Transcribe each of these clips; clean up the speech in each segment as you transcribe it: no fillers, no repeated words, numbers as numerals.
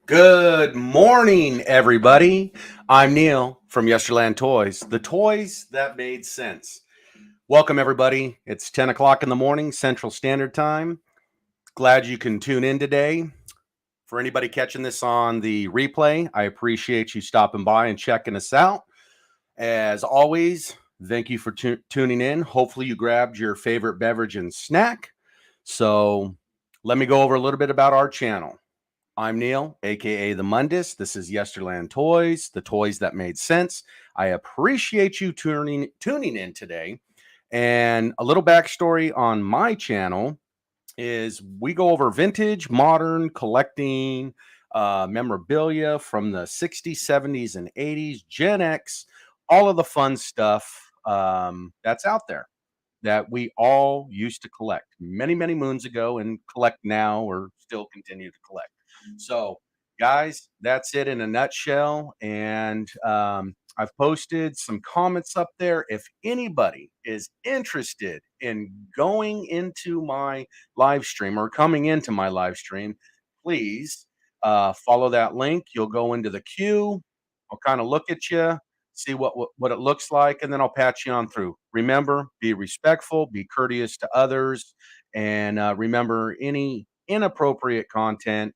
Good morning, everybody. I'm Neil from Yesterland Toys, the toys that made sense. Welcome, everybody. It's 10 o'clock in the morning, Central Standard Time. Glad you can tune in today. For anybody catching this on the replay, I appreciate you stopping by and checking us out. As always, thank you for tuning in. Hopefully, you grabbed your favorite beverage and snack. So, let me go over a little bit about our channel. I'm Neil, aka the Mundus. This is Yesterland Toys, the toys that made sense. I appreciate you tuning in today. And a little backstory on my channel is we go over vintage, modern, collecting, memorabilia from the 60s, 70s, and 80s, Gen X, all of the fun stuff that's out there that we all used to collect many, many moons ago and collect now or still continue to collect. So, guys, that's it in a nutshell. And I've posted some comments up there. If anybody is interested in going into my live stream or coming into my live stream, please follow that link. You'll go into the queue. I'll kind of look at you, see what it looks like, and then I'll patch you on through. Remember, be respectful, be courteous to others, and remember any inappropriate content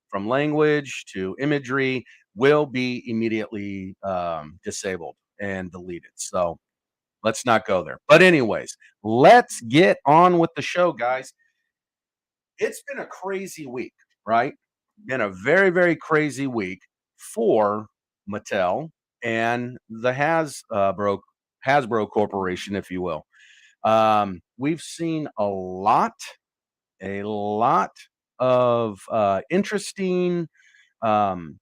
from language to imagery will be immediately disabled and deleted. So let's not go there. But anyways, let's get on with the show, guys. It's been a crazy week, right? Been a very, very crazy week for Mattel and the Hasbro Corporation, if you will. We've seen a lot of interesting um,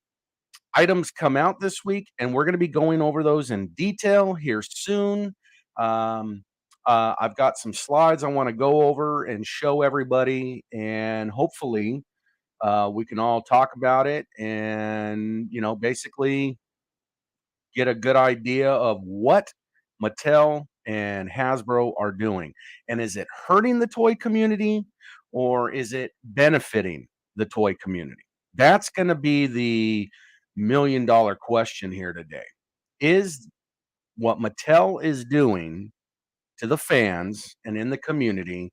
items come out this week, and we're going to be going over those in detail here soon. Um, I've got some slides I want to go over and show everybody, and hopefully, we can all talk about it and, basically get a good idea of what Mattel and Hasbro are doing. And is it hurting the toy community or is it benefiting the toy community? That's going to be the $1 million question here today. Is what Mattel is doing to the fans and in the community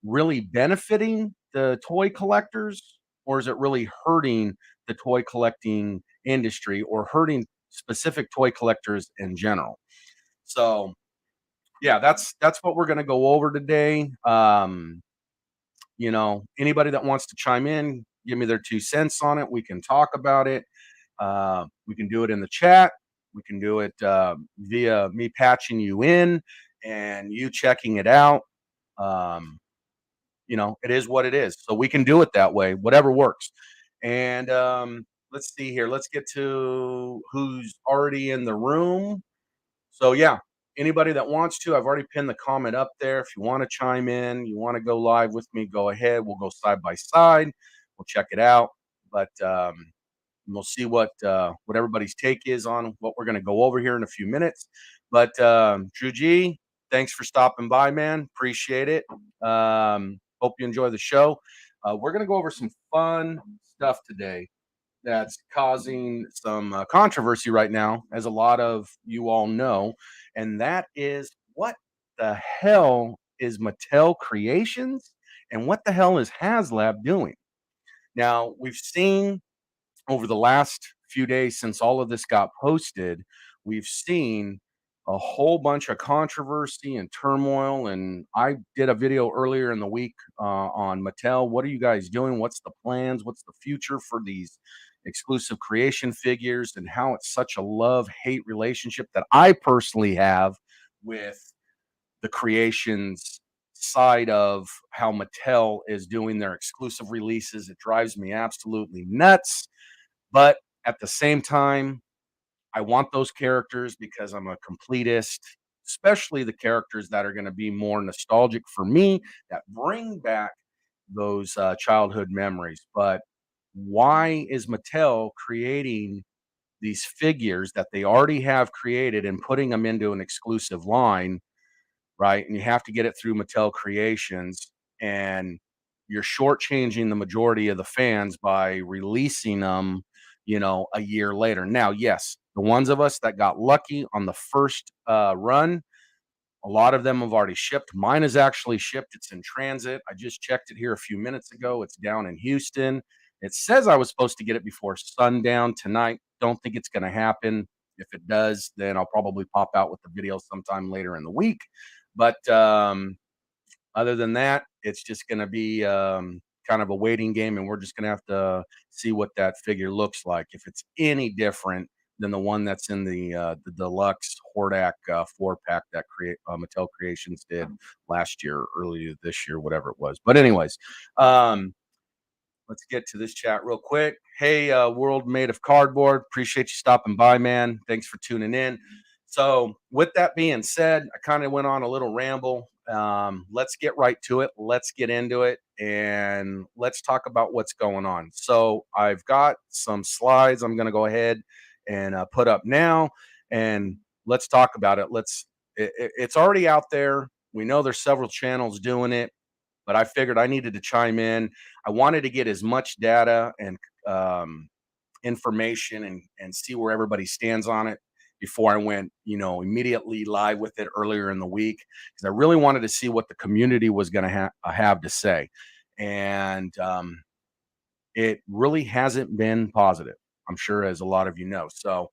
really benefiting the toy collectors, or is it really hurting the toy collecting industry or hurting specific toy collectors in general? So, yeah, that's what we're going to go over today. Anybody that wants to chime in, give me their 2 cents on it. We can talk about it. We can do it in the chat. We can do it via me patching you in and you checking it out. Um, it is what it is. So we can do it that way, whatever works. And let's see here. Let's get to who's already in the room. So yeah, anybody that wants to, I've already pinned the comment up there. If you want to chime in, you want to go live with me, go ahead. We'll go side by side. We'll check it out. But we'll see what everybody's take is on what we're going to go over here in a few minutes. But Drew G, thanks for stopping by, man. Appreciate it. Hope you enjoy the show. We're going to go over some fun stuff today that's causing some controversy right now, as a lot of you all know, and that is what the hell is Mattel Creations and what the hell is HasLab doing? Now, we've seen over the last few days since all of this got posted, we've seen a whole bunch of controversy and turmoil. And I did a video earlier in the week on Mattel. What are you guys doing? What's the plans? What's the future for these exclusive creation figures and how it's such a love hate relationship that I personally have with the creations side of how Mattel is doing their exclusive releases. It drives me absolutely nuts, but at the same time, I want those characters because I'm a completist, especially the characters that are going to be more nostalgic for me, that bring back those childhood memories. But why is Mattel creating these figures that they already have created and putting them into an exclusive line, right? And you have to get it through Mattel Creations. And you're shortchanging the majority of the fans by releasing them, a year later. Now, yes, the ones of us that got lucky on the first run, a lot of them have already shipped. Mine is actually shipped. It's in transit. I just checked it here a few minutes ago. It's down in Houston. It says I was supposed to get it before sundown tonight. Don't think it's going to happen. If it does, then I'll probably pop out with the video sometime later in the week. But other than that, it's just going to be kind of a waiting game, and we're just going to have to see what that figure looks like. If it's any different than the one that's in the deluxe Hordak 4 pack that Mattel Creations did last year, earlier this year, whatever it was. But anyways, um, let's get to this chat real quick. Hey, World Made of Cardboard, appreciate you stopping by, man. Thanks for tuning in. So, with that being said, I kind of went on a little ramble. Let's get right to it. Let's get into it and let's talk about what's going on. So, I've got some slides I'm going to go ahead and put up now, and let's talk about it. It's already out there. We know there's several channels doing it, but I figured I needed to chime in. I wanted to get as much data and um, information and see where everybody stands on it before I went, immediately live with it earlier in the week, because I really wanted to see what the community was going to have to say, and it really hasn't been positive. I'm sure, as a lot of you know. So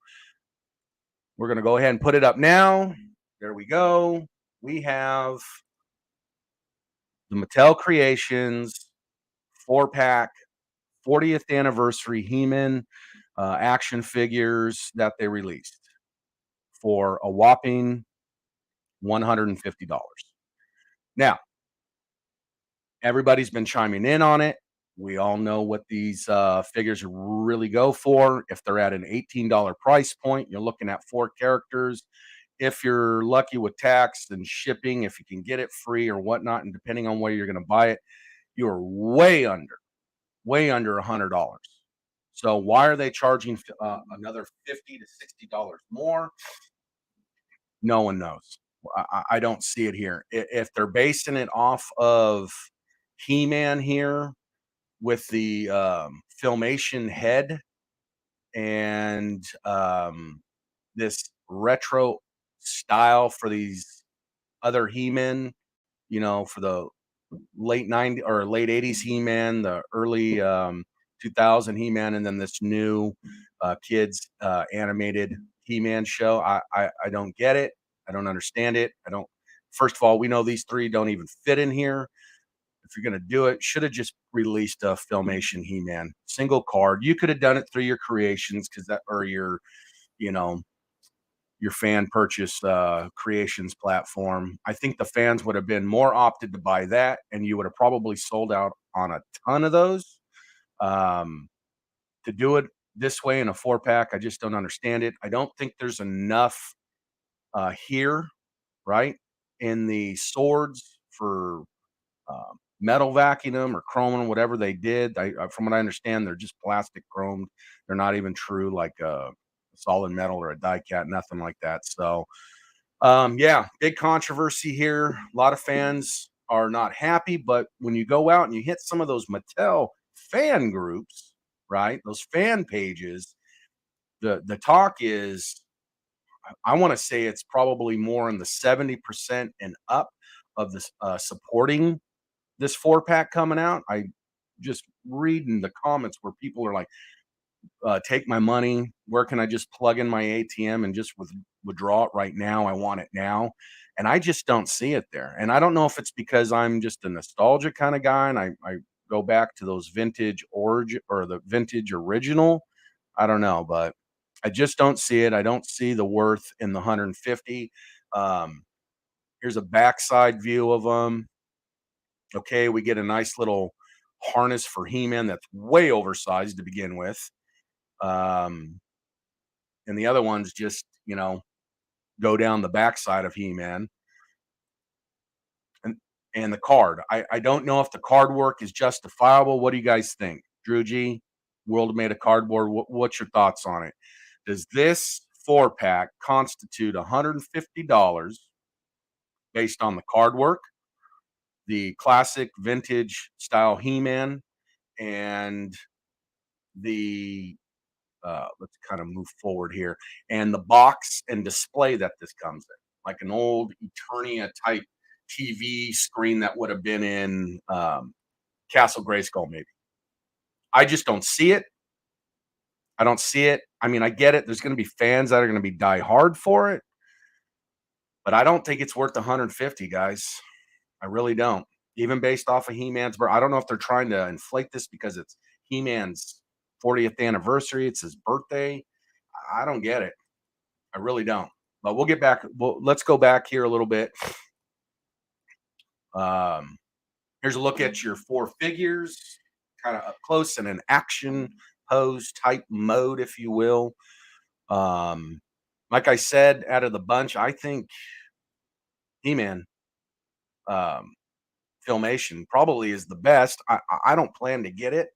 we're going to go ahead and put it up now. There we go. We have the Mattel Creations 4 pack 40th anniversary He-Man action figures that they released for a whopping $150. Now, everybody's been chiming in on it. We all know what these figures really go for. If they're at an $18 price point, you're looking at 4 characters. If you're lucky with tax and shipping, if you can get it free or whatnot, and depending on where you're going to buy it, you're way under $100. So why are they charging another $50 to $60 more? No one knows. I don't see it here. If they're basing it off of He-Man here with the Filmation head and this retro style for these other He-Men, for the late 90s or late 80s He-Man, the early 2000 He-Man, and then this new kids animated He-Man show. I don't get it. I don't understand it. I don't. First of all, we know these 3 don't even fit in here. If you're going to do it, should have just released a Filmation He-Man single card. You could have done it through your creations, because that, or you know your fan purchase creations platform. I think the fans would have been more opted to buy that, and you would have probably sold out on a ton of those. Um, to do it this way in a 4 pack, I just don't understand it. I don't think there's enough here, right, in the swords for metal vacuum them or chrome them, whatever they did. From what I understand, they're just plastic chromed. They're not even true like a solid metal or a die cat, nothing like that. So yeah, big controversy here. A lot of fans are not happy, but when you go out and you hit some of those Mattel fan groups, right? Those fan pages, the talk is, I want to say it's probably more in the 70% and up of this supporting this 4 pack coming out. I just reading the comments where people are like, take my money. Where can I just plug in my ATM and just withdraw it right now? I want it now. And I just don't see it there. And I don't know if it's because I'm just a nostalgia kind of guy and I go back to those vintage origin or the vintage original. I don't know, but I just don't see it. I don't see the worth in the 150. Um, here's a backside view of them. Okay, we get a nice little harness for He-Man that's way oversized to begin with. Um, and the other ones just, go down the backside of He-Man. And the card. I don't know if the card work is justifiable. What do you guys think? Drew G, World Made of Cardboard. What's your thoughts on it? Does this 4 pack constitute $150 based on the card work? the classic vintage style He-Man and the let's kind of move forward here, and the box and display that this comes in, like an old Eternia type TV screen that would have been in Castle Grayskull, maybe. I just don't see it. I don't see it. I mean, I get it. There's going to be fans that are going to be die hard for it, but I don't think it's worth 150, guys. I really don't. Even based off of He-Man's birth, I don't know if they're trying to inflate this because it's He-Man's 40th anniversary. It's his birthday. I don't get it. I really don't. But we'll get back. Well, let's go back here a little bit. Um, Here's a look at your four figures, kind of up close in an action pose type mode, if you will. Um, like I said, out of the bunch, I think He-Man um, Filmation probably is the best. I don't plan to get it,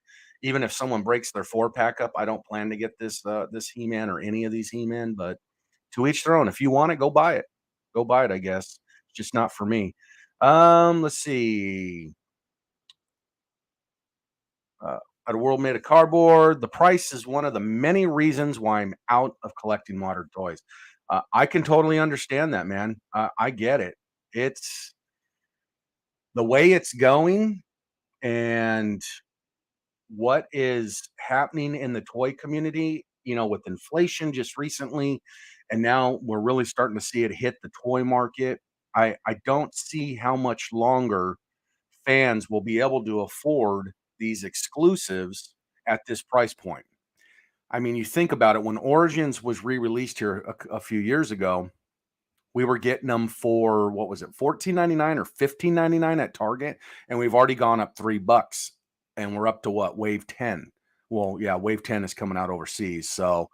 even if someone breaks their four pack up. I don't plan to get this He-Man or any of these He-Man, but to each their own. If you want it, go buy it. Go buy it, I guess. It's just not for me. Let's see. Uh, at a world made of cardboard, the price is one of the many reasons why I'm out of collecting modern toys. I can totally understand that, man. I get it. It's the way it's going and what is happening in the toy community, with inflation just recently, and now we're really starting to see it hit the toy market. I don't see how much longer fans will be able to afford these exclusives at this price point. I mean, you think about it, when Origins was re-released here a few years ago, we were getting them for, what was it, 14.99 or 15.99 at Target, and we've already gone up $3, and we're up to what, Wave 10. Well, yeah, Wave 10 is coming out overseas. So,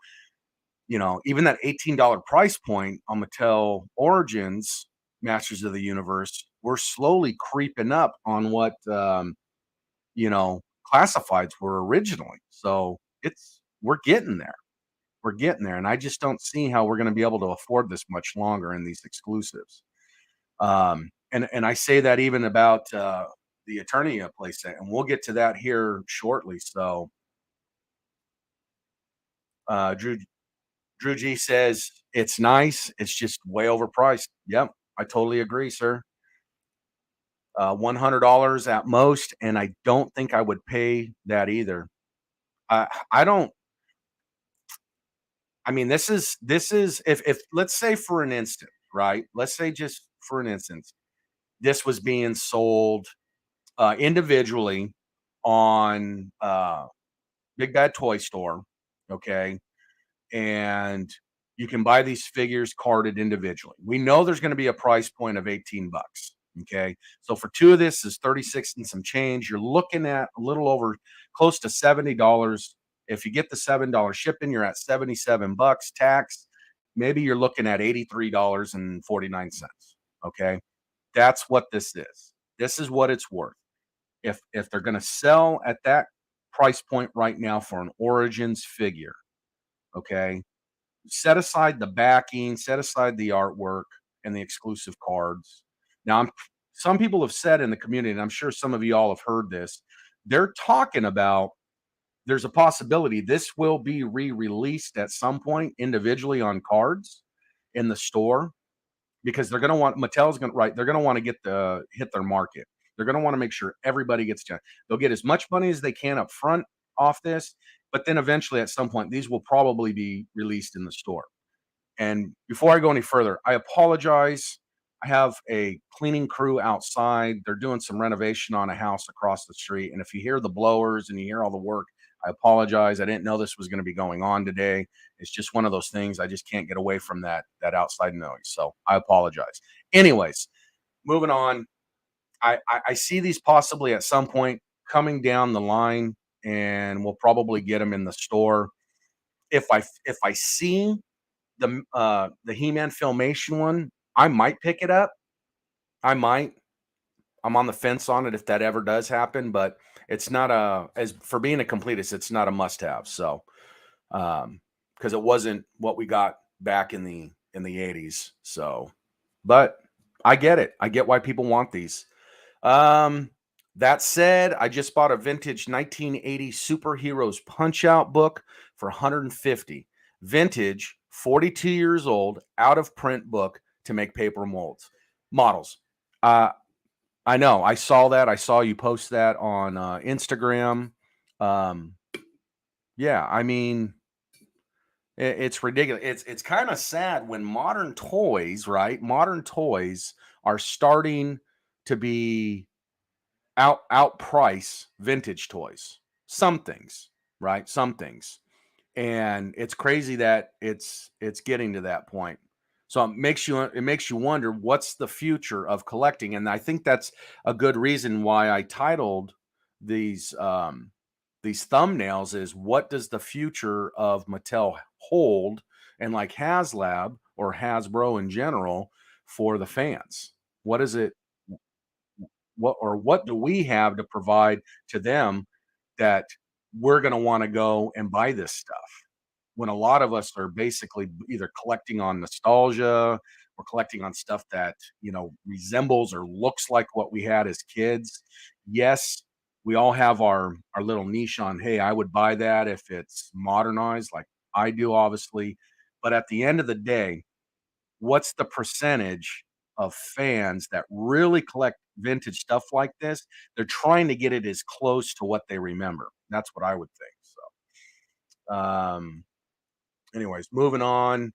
even that $18 price point on Mattel Origins Masters of the Universe, we're slowly creeping up on what classifieds were originally. So we're getting there. We're getting there, and I just don't see how we're going to be able to afford this much longer in these exclusives. And I say that even about the Eternia playset, and we'll get to that here shortly. So, Drew G says it's nice, it's just way overpriced. Yep, I totally agree, sir. $100 at most, and I don't think I would pay that either. I don't. I mean, this is if let's say for an instant, right? Let's say just for an instance, this was being sold individually on Big Bad Toy Store, okay, and you can buy these figures carded individually. We know there's going to be a price point of $18. Okay. So for two of this is 36 and some change. You're looking at a little over close to $70. If you get the $7 shipping, you're at 77 bucks tax. Maybe you're looking at $83.49. Okay. That's what this is. This is what it's worth. If they're going to sell at that price point right now for an Origins figure, okay, set aside the backing, set aside the artwork and the exclusive cards. Now, some people have said in the community, and I'm sure some of you all have heard this, they're talking about there's a possibility this will be re-released at some point individually on cards in the store, because they're going to want, Mattel's going to, right, they're going to want to hit their market. They're going to want to make sure everybody gets done. They'll get as much money as they can up front off this, but then eventually at some point these will probably be released in the store. And before I go any further, I apologize. I have a cleaning crew outside. They're doing some renovation on a house across the street. And if you hear the blowers and you hear all the work, I apologize. I didn't know this was going to be going on today. It's just one of those things. I just can't get away from that outside noise. So I apologize. Anyways, moving on. I see these possibly at some point coming down the line, and we'll probably get them in the store. If I see the He-Man Filmation one, I might pick it up. I might. I'm on the fence on it if that ever does happen, but it's not as for being a completist, it's not a must-have. So, because it wasn't what we got back in the 80s. So, but I get it. I get why people want these. Um, that said, I just bought a vintage 1980 Superheroes Punch-Out book for 150. Vintage, 42 years old, out of print book to make paper molds models. Uh, I know. I saw that. I saw you post that on Instagram. Um, yeah, I mean, it's ridiculous. It's kind of sad when modern toys, right? Modern toys are starting to be outprice vintage toys. Some things, right? Some things. And it's crazy that it's getting to that point. So it makes you wonder what's the future of collecting. And I think that's a good reason why I titled these thumbnails is what does the future of Mattel hold and like HasLab or Hasbro in general for the fans? What is it what do we have to provide to them that we're gonna wanna go and buy this stuff? When a lot of us are basically either collecting on nostalgia or collecting on stuff that, resembles or looks like what we had as kids. Yes, we all have our little niche on, "Hey, I would buy that if it's modernized," like I do, obviously, but at the end of the day, what's the percentage of fans that really collect vintage stuff like this? They're trying to get it as close to what they remember. That's what I would think. So, anyways, moving on.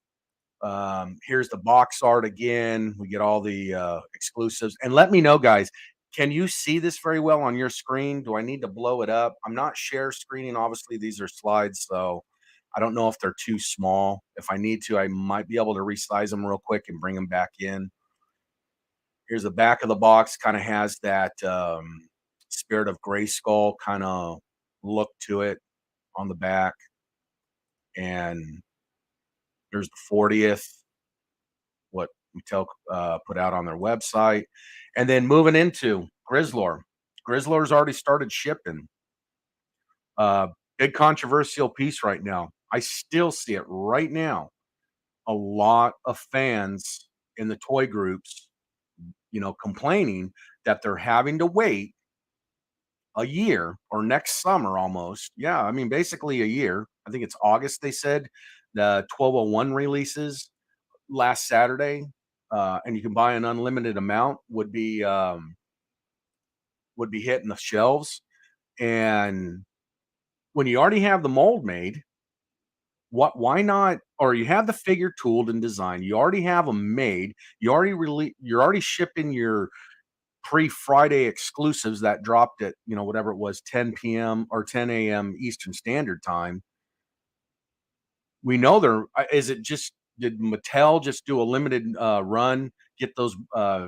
Here's the box art again. We get all the exclusives. And let me know, guys. Can you see this very well on your screen? Do I need to blow it up? I'm not share screening. Obviously, these are slides, so I don't know if they're too small. If I need to, I might be able to resize them real quick and bring them back in. Here's the back of the box, kinda has that, Spirit of Grayskull kinda look to it on the back, and there's the 40th, what Mattel, put out on their website, and then moving into Grizzlor. Grizzlor's already started shipping. Uh, Big controversial piece right now. I still see it right now. A lot of fans in the toy groups, complaining that they're having to wait a year or next summer almost. Yeah, I mean, basically a year. I think it's August, they said. The 1201 releases last Saturday, and you can buy an unlimited amount would be hitting the shelves. And when you already have the mold made, why not? Or you have the figure tooled and designed, you already have them made, you're already shipping your pre-Friday exclusives that dropped at, whatever it was, 10 p.m. or 10 a.m. Eastern Standard Time. We know they're is it just did Mattel just do a limited, run, get those,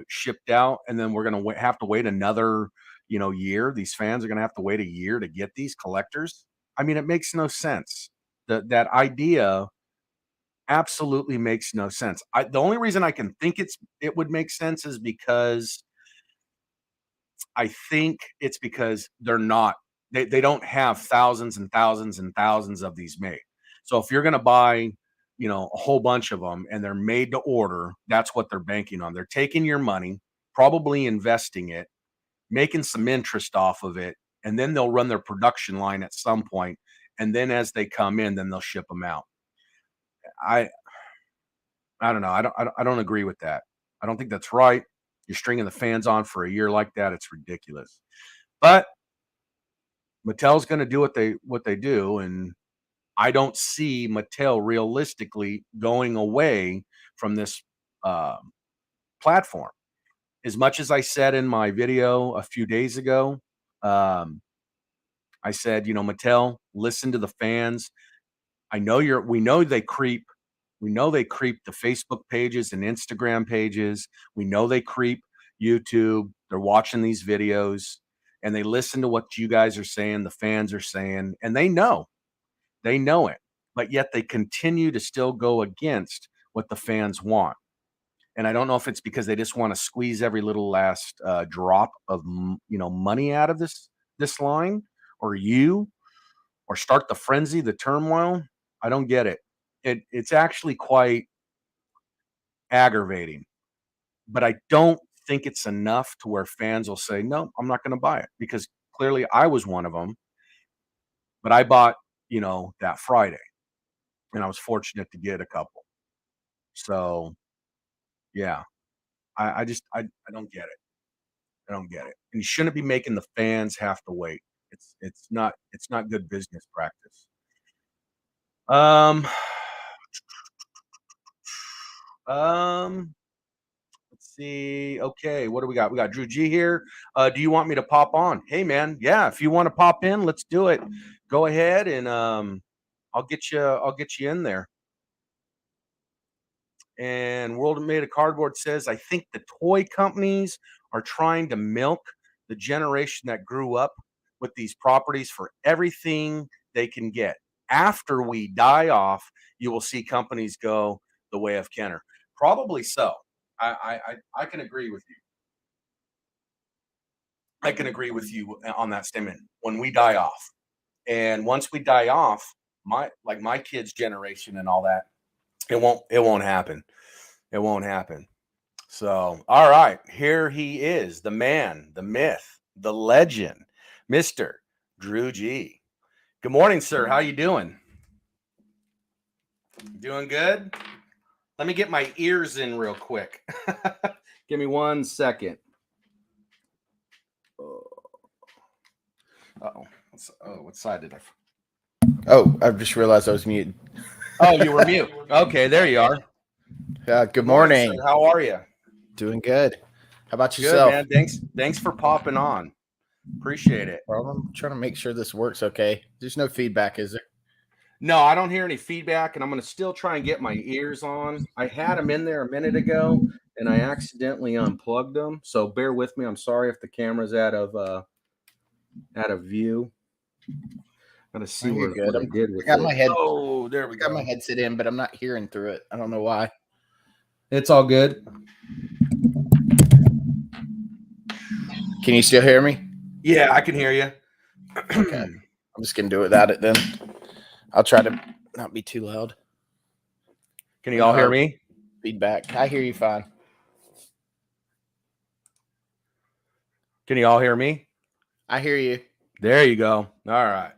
shipped out, and then we're gonna have to wait another, year? These fans are gonna have to wait a year to get these collectors? I mean, it makes no sense. That idea absolutely makes no sense. The only reason I can think it would make sense is because I think it's because they don't have thousands and thousands and thousands of these made. So if you're gonna buy, a whole bunch of them and they're made to order, that's what they're banking on. They're taking your money, probably investing it, making some interest off of it, and then they'll run their production line at some point, and then as they come in, then they'll ship them out. I I don't know. I don't agree with that. I don't think that's right. You're stringing the fans on for a year like that, it's ridiculous. But Mattel's gonna do what they do, and I don't see Mattel realistically going away from this, um, platform. As much as I said in my video a few days ago, um, I said, "Mattel, listen to the fans. I know you're we know they creep the Facebook pages and Instagram pages. We know they creep YouTube. They're watching these videos, and they listen to what you guys are saying, the fans are saying, and they know it, but yet they continue to still go against what the fans want. And I don't know if it's because they just want to squeeze every little last drop of money out of this line, or or start the frenzy, the turmoil. I don't get it. It's actually quite aggravating, but I don't think it's enough to where fans will say, no, I'm not going to buy it, because clearly I was one of them. But I bought, that Friday, and I was fortunate to get a couple. So yeah, I don't get it. I don't get it. And you shouldn't be making the fans have to wait. It's not good business practice. Um, let's see. Okay, what do we got? We got Drew G here. Do you want me to pop on? Hey man, yeah, if you want to pop in, let's do it. Go ahead, and I'll get you in there. And World Made of Cardboard says, I think the toy companies are trying to milk the generation that grew up with these properties for everything they can get. After we die off, you will see companies go the way of Kenner. Probably so. I can agree with you. I can agree with you on that statement. When we die off, and once we die off, my kids' generation and all that, it won't happen. It won't happen. So, all right, here he is, the man, the myth, the legend, Mr. Drew G. Good morning, sir. How you doing? Doing good? Let me get my ears in real quick. Give me 1 second. Uh-oh. What side did I? Oh, I just realized I was muted. Oh, you were mute. Okay, there you are. Good morning. Sir. How are you? Doing good. How about yourself? Good, man. Thanks for popping on. Appreciate it. Well, I'm trying to make sure this works okay. There's no feedback, is there? No, I don't hear any feedback, and I'm going to still try and get my ears on. I had them in there a minute ago, and I accidentally unplugged them. So bear with me. I'm sorry if the camera's out of view. Gotta see what I did with it. My head. Oh, there we go. Got my headset in, but I'm not hearing through it. I don't know why. It's all good. Can you still hear me? Yeah, I can hear you. Okay. I'm just gonna do it without it then. I'll try to not be too loud. Can you all hear me? Feedback. I hear you fine. Can you all hear me? I hear you. There you go. All right.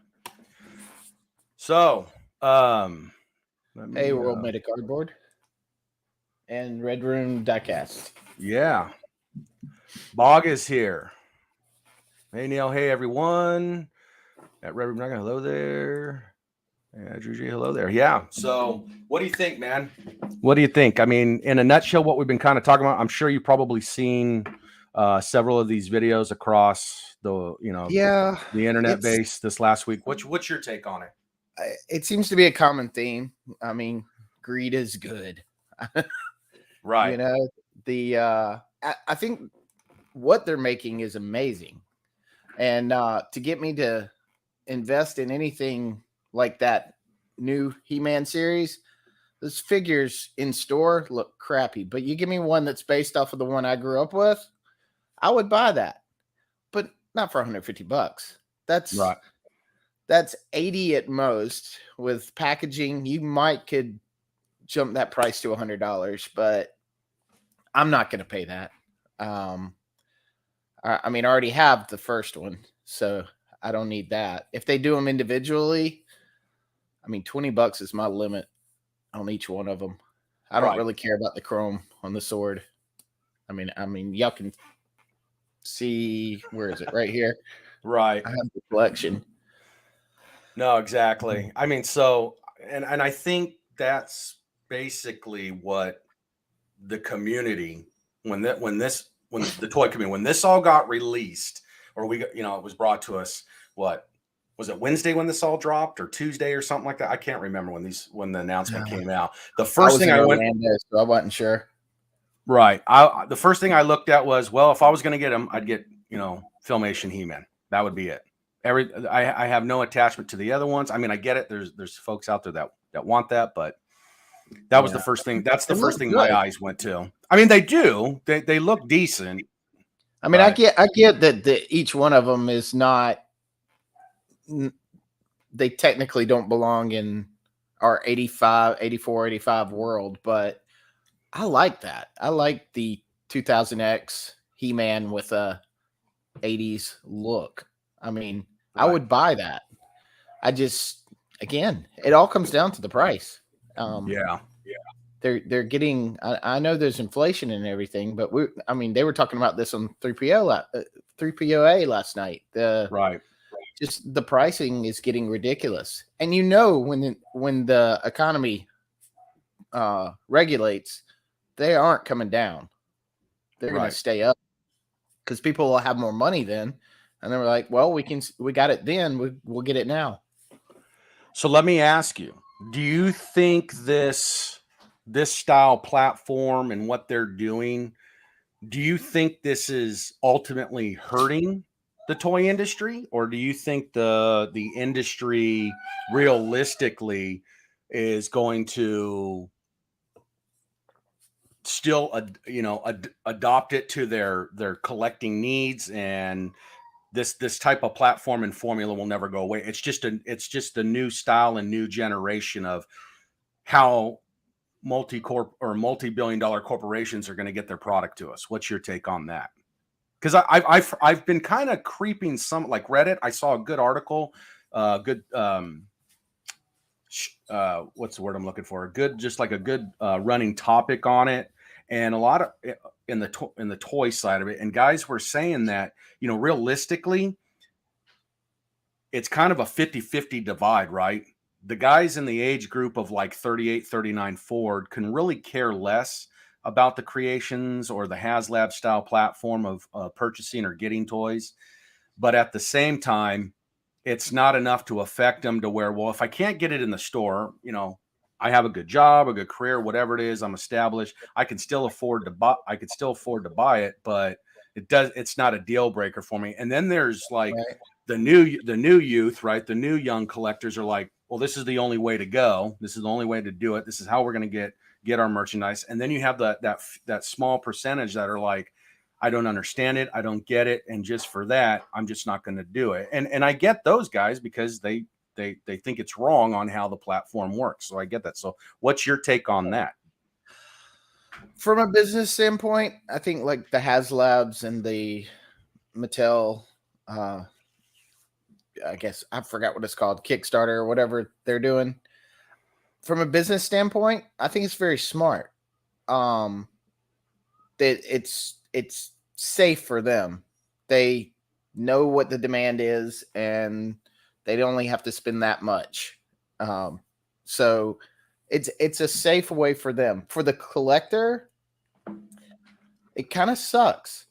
So, hey, World Made of Cardboard and Red Room Diecast. Yeah. Bog is here. Hey, Neil. Hey, everyone. At Red Room, hello there. Yeah, Drew G, hello there. Yeah. So, what do you think, man? What do you think? I mean, in a nutshell, what we've been kind of talking about, I'm sure you've probably seen several of these videos across the internet base this last week. What's your take on it? It seems to be a common theme. I mean, greed is good. Right. I think what they're making is amazing. And to get me to invest in anything like that new He-Man series, those figures in store look crappy. But you give me one that's based off of the one I grew up with, I would buy that. But not for $150. That's right. That's $80 at most. With packaging, you could jump that price to $100, but I'm not going to pay that. I mean, I already have the first one, so I don't need that. If they do them individually, I mean, $20 is my limit on each one of them. I don't really care about the chrome on the sword. I mean, y'all can see, where is it? Right here. Right. I have the collection. No, exactly. I mean, so, and I think that's basically what the community, when the toy community, when this all got released, or we got, it was brought to us, what was it, Wednesday when this all dropped, or Tuesday or something like that? I can't remember when the announcement came out. The first thing I went, so I wasn't sure. Right. The first thing I looked at was, well, if I was going to get them, I'd get, Filmation He-Man. That would be it. I have no attachment to the other ones. I mean, I get it. There's folks out there that want that, but that was the first thing. That's the first thing my eyes went to. I mean, they do. They look decent. I mean, I get that each one of them is not. They technically don't belong in our 84, 85 world, but I like that. I like the 2000X He-Man with a 80s look. I mean, I Right. would buy that. Again, it all comes down to the price. Yeah. They're getting. I know there's inflation and everything, but they were talking about this on 3POA last night. Right. Just the pricing is getting ridiculous, and when the economy regulates, they aren't coming down. They're going to stay up because people will have more money then, and they were like, "Well, we got it then. We'll get it now." So let me ask you: do you think this style platform and what they're doing? Do you think this is ultimately hurting the toy industry, or do you think the industry realistically is going to still adopt it to their collecting needs, and this type of platform and formula will never go away? It's just a new style and new generation of how multi-billion-dollar corporations are going to get their product to us. What's your take on that? Because I've been kind of creeping some, like Reddit. I saw a good article, good what's the word I'm looking for? Just like a good running topic on it, and a lot of in the toy side of it. And guys were saying that, realistically, it's kind of a 50-50 divide, right? The guys in the age group of like 38, 39 forward can really care less about the creations or the HasLab style platform of purchasing or getting toys. But at the same time, it's not enough to affect them to where, well, if I can't get it in the store, I have a good job, a good career, whatever it is, I'm established, I can still afford to buy it, but it's not a deal breaker for me. And then there's like Right. the new youth, right? The new young collectors are like, well, this is the only way to go. This is the only way to do it. This is how we're going to get our merchandise. And then you have that small percentage that are like, I don't understand it, I don't get it, and just for that, I'm just not going to do it. And I get those guys because they think it's wrong on how the platform works. So I get that. So what's your take on that? From a business standpoint, I think like the HasLabs and the Mattel, I guess I forgot what it's called, Kickstarter or whatever they're doing. From a business standpoint, I think it's very smart. That it's safe for them. They know what the demand is, and they only have to spend that much. So it's a safe way for them. For the collector, it kind of sucks.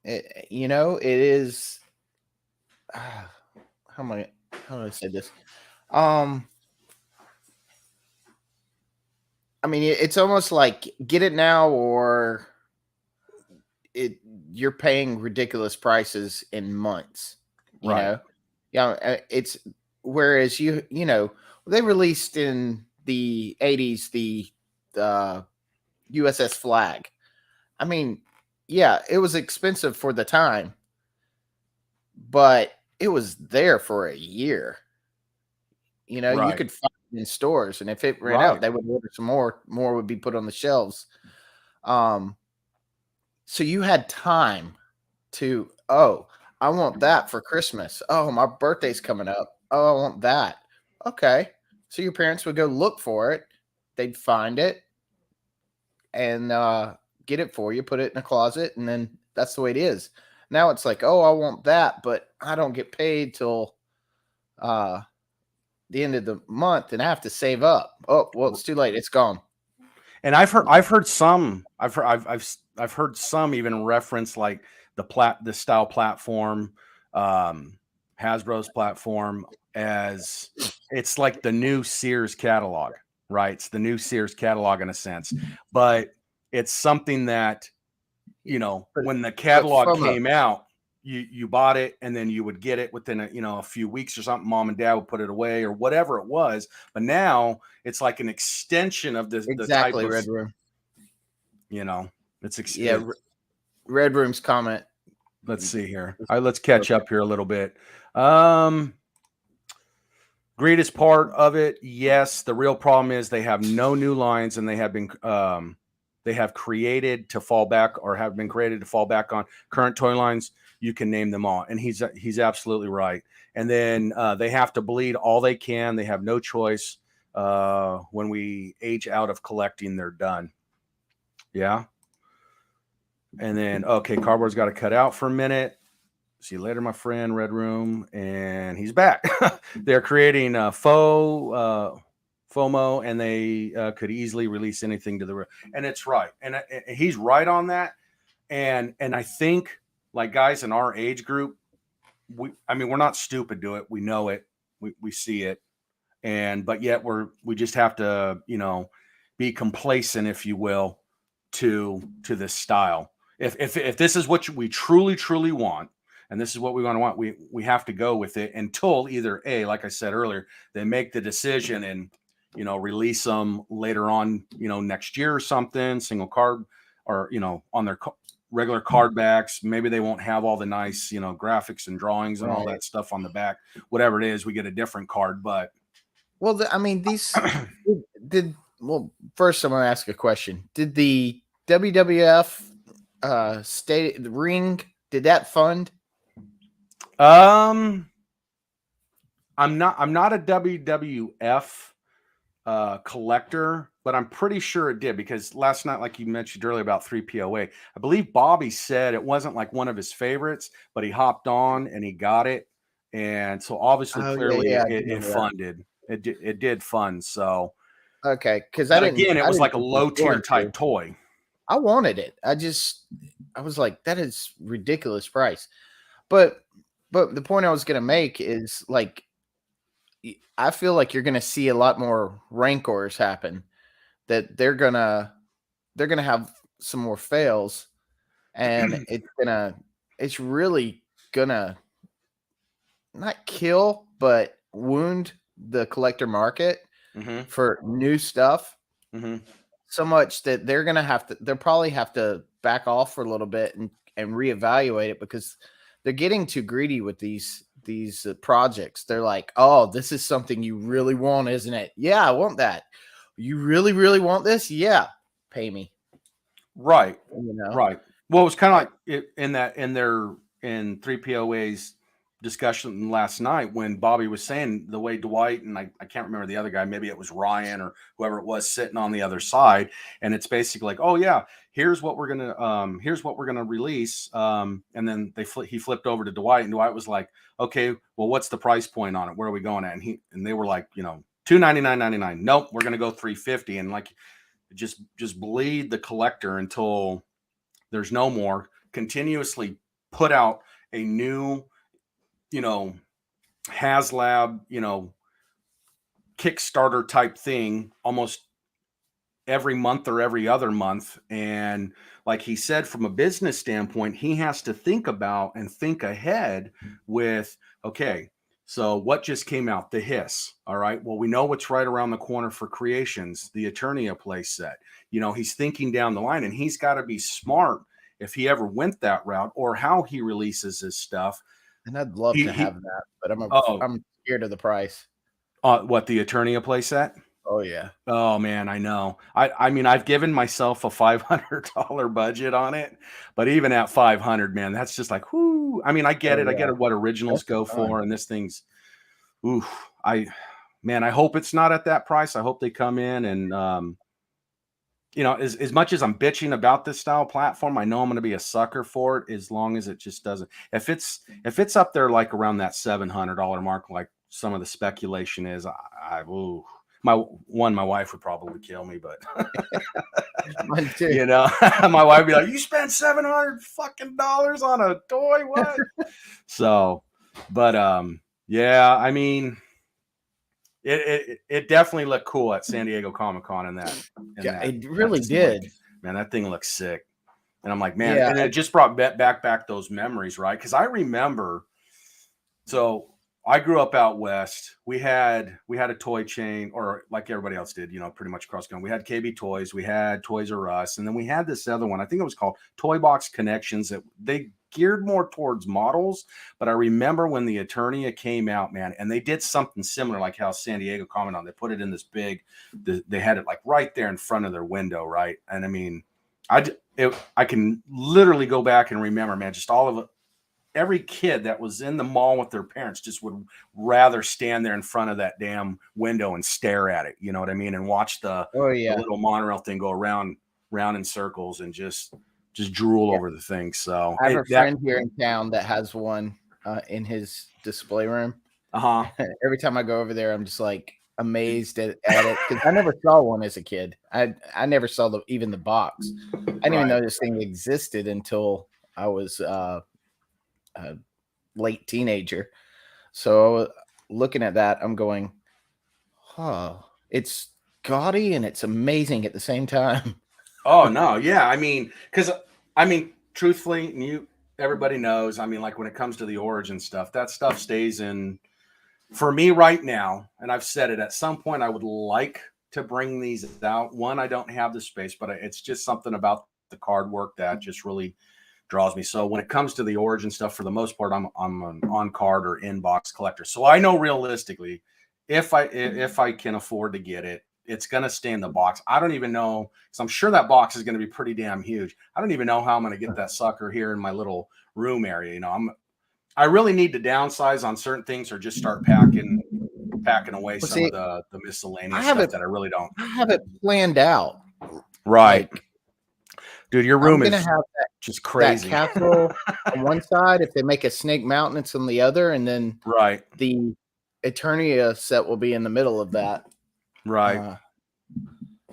It is. How do I say this? I mean, it's almost like get it now or you're paying ridiculous prices in months. Right. It's whereas they released in the 80s the USS Flag. I mean, yeah, it was expensive for the time, but it was there for a year. You Right. could find it in stores, and if it ran out, they would order some more. More would be put on the shelves. So you had time to, I want that for Christmas. Oh, my birthday's coming up. Oh, I want that. Okay. So your parents would go look for it. They'd find it and get it for you, put it in a closet, and then that's the way it is. Now it's like, oh, I want that, but I don't get paid till the end of the month, and I have to save up. Oh, well, it's too late. It's gone. And I've heard some even reference like the style platform, Hasbro's platform, as it's like the new Sears catalog, right? It's the new Sears catalog in a sense, but it's something that, when the catalog came out, you bought it, and then you would get it within a few weeks or something. Mom and dad would put it away or whatever it was. But now it's like an extension of the type of Red Room. Red Room's comment. Let's see here. All right, let's catch up here a little bit. Greatest part of it, yes. The real problem is they have no new lines, and they they have created to fall back or have been created to fall back on current toy lines, you can name them all. And he's absolutely right. And then they have to bleed all they can. They have no choice. When we age out of collecting, they're done. Yeah. And then, okay, cardboard's got to cut out for a minute. See you later, my friend, Red Room. And he's back. They're creating FOMO, and they could easily release anything to the and it's right. And he's right on that. And I think, like, guys in our age group, we're not stupid to it. We know it. We see it. But yet we just have to, be complacent, if you will, to this style. If this is what we truly want, and this is what we want, we have to go with it until either like I said earlier, they make the decision and release them later on, next year or something, single card, or on their regular card backs. Maybe they won't have all the nice graphics and drawings and all that stuff on the back. Whatever it is, we get a different card. But these did. Well, first I'm going to ask a question. Did the WWF the ring, did that fund? I'm not a WWF collector, but I'm pretty sure it did, because last night, like you mentioned earlier about 3POA, I believe Bobby said it wasn't like one of his favorites, but he hopped on and he got it. And so obviously, clearly it funded. It did fund. So okay, because it was like a low tier type toy. I wanted it. I was like, that is ridiculous price. But the point I was going to make is, like, I feel like you're going to see a lot more Rancors happen. That they're gonna have some more fails, and it's really gonna not kill, but wound the collector market for new stuff so much that they'll probably have to back off for a little bit and reevaluate it, because they're getting too greedy with these projects. They're like, oh, this is something you really want, isn't it? Yeah, I want that. You really, really want this? Yeah, pay me. Right. Right. Well, it was kind of like in 3POA's discussion last night when Bobby was saying the way Dwight and I can't remember the other guy, maybe it was Ryan or whoever it was sitting on the other side, and it's basically like, oh yeah, here's what we're gonna release, and then he flipped over to Dwight, and Dwight was like, okay, well, what's the price point on it? Where are we going at? And they were like, $299.99. Nope, we're gonna go $350, and like just bleed the collector until there's no more. Continuously put out a new HasLab, Kickstarter type thing almost every month or every other month. And like he said, from a business standpoint, he has to think about and think ahead with, okay, so what just came out? The Hiss. All right. Well, we know what's right around the corner for Creations, the Eternia play set. He's thinking down the line, and he's got to be smart if he ever went that route, or how he releases his stuff. And I'd love to have that, but I'm scared of the price. What, the Eternia playset? Oh yeah. Oh man, I know. I mean, I've given myself a $500 budget on it, but even at 500, man, that's just like, whoo. I mean, I get it. Yeah. I get it. What originals go for, and this thing's, ooh. I hope it's not at that price. I hope they come in and, as much as I'm bitching about this style platform, I know I'm going to be a sucker for it as long as it just doesn't. If it's up there like around that $700 mark, like some of the speculation is, my wife would probably kill me, but mine too. My wife would be like, "You spent $700 fucking dollars on a toy, what?" So, but yeah, I mean, it definitely looked cool at San Diego Comic-Con in that. It really did. Man, that thing looks sick. And I'm like, man, and it just brought back those memories, right? Because I remember, so I grew up out west. We had a toy chain, or like everybody else did, pretty much across the country. We had KB Toys, we had Toys R Us, and then we had this other one. I think it was called Toy Box Connections. That they geared more towards models. But I remember when the Eternia came out, man, and they did something similar, like how San Diego commented on. They put it in this big. They had it like right there in front of their window, right? And I mean, I can literally go back and remember, man, just all of it. Every kid that was in the mall with their parents just would rather stand there in front of that damn window and stare at it. You know what I mean? And watch the little monorail thing go round in circles and just drool over the thing. So I have a friend here in town that has one in his display room. Every time I go over there, I'm just like amazed at it because I never saw one as a kid. I never saw even the box. I didn't even know this thing existed until I was a late teenager. So looking at that, I'm going, it's gaudy and it's amazing at the same time. Oh no, yeah. I mean, truthfully, everybody knows. I mean, like when it comes to the origin stuff, that stuff stays in. For me right now, and I've said it, at some point I would like to bring these out. One, I don't have the space, but it's just something about the card work that just really draws me. So when it comes to the origin stuff, for the most part, I'm an on card or inbox collector. So I know realistically, if I can afford to get it, it's going to stay in the box. I don't even know, because I'm sure that box is going to be pretty damn huge. I don't even know how I'm going to get that sucker here in my little room area. You know, I really need to downsize on certain things or just start packing away of the miscellaneous stuff that I really don't. I have it planned out. Right. Like, dude, your room is have that, just crazy. That castle on one side, if they make a Snake Mountain, it's on the other, and then the Eternia set will be in the middle of that. Right.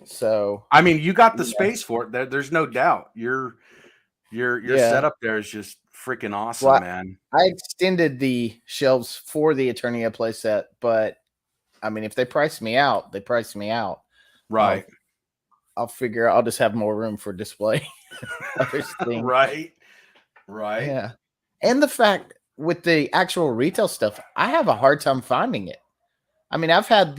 So I mean, you got the space for it. There's no doubt. Your setup there is just freaking awesome, man. I extended the shelves for the Eternia playset, but I mean, if they price me out, they price me out. Right. I'll figure I'll just have more room for display. Right. Yeah. And the fact with the actual retail stuff, I have a hard time finding it. I mean, I've had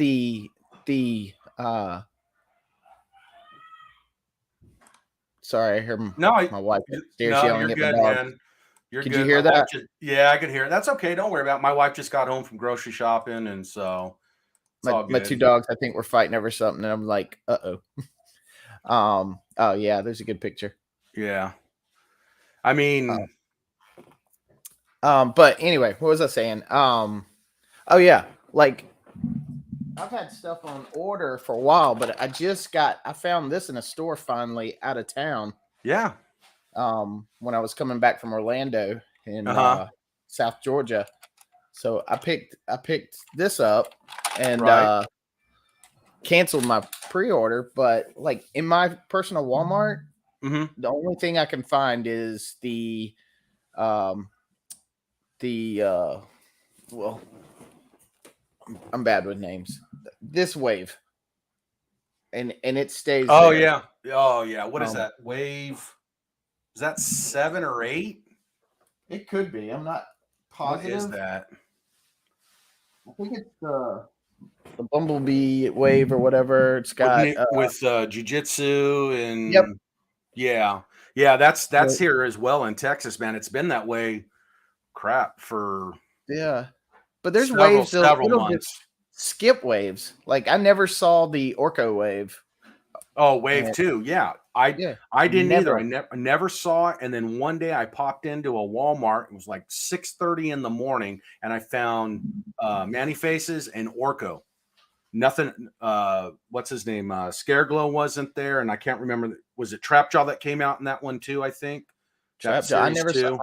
sorry, I heard my wife upstairs yelling at my dog. Man. You're Could good. you hear that? Yeah, I could hear it. That's okay. Don't worry about it. My wife just got home from grocery shopping, and so my two dogs, I think, were fighting over something, and I'm like, uh-oh. Oh yeah, there's a good picture. Yeah. I mean, but anyway, what was I saying? Oh yeah, like I've had stuff on order for a while, but I found this in a store finally out of town. Yeah. When I was coming back from Orlando in South Georgia. So I picked this up and canceled my pre-order, but like in my personal Walmart, the only thing I can find is the well, I'm bad with names. This wave. And it stays there. Yeah. Oh yeah. What is that? Wave? Is that 7 or 8? It could be. I'm not positive. What is that? I think it's the Bumblebee wave or whatever. It's got with jiu-jitsu and yeah. That's here as well in Texas, man. It's been that way for but there's several months. Skip waves. Like I never saw the Orco wave. Oh, wave 2. Yeah. I didn't either. I never saw it. And then one day I popped into a Walmart. It was like 6:30 in the morning, and I found Manny Faces and Orco. Nothing. What's his name? Scareglow wasn't there, and I can't remember. Was it Trapjaw that came out in that one too? I think. Trapjaw. I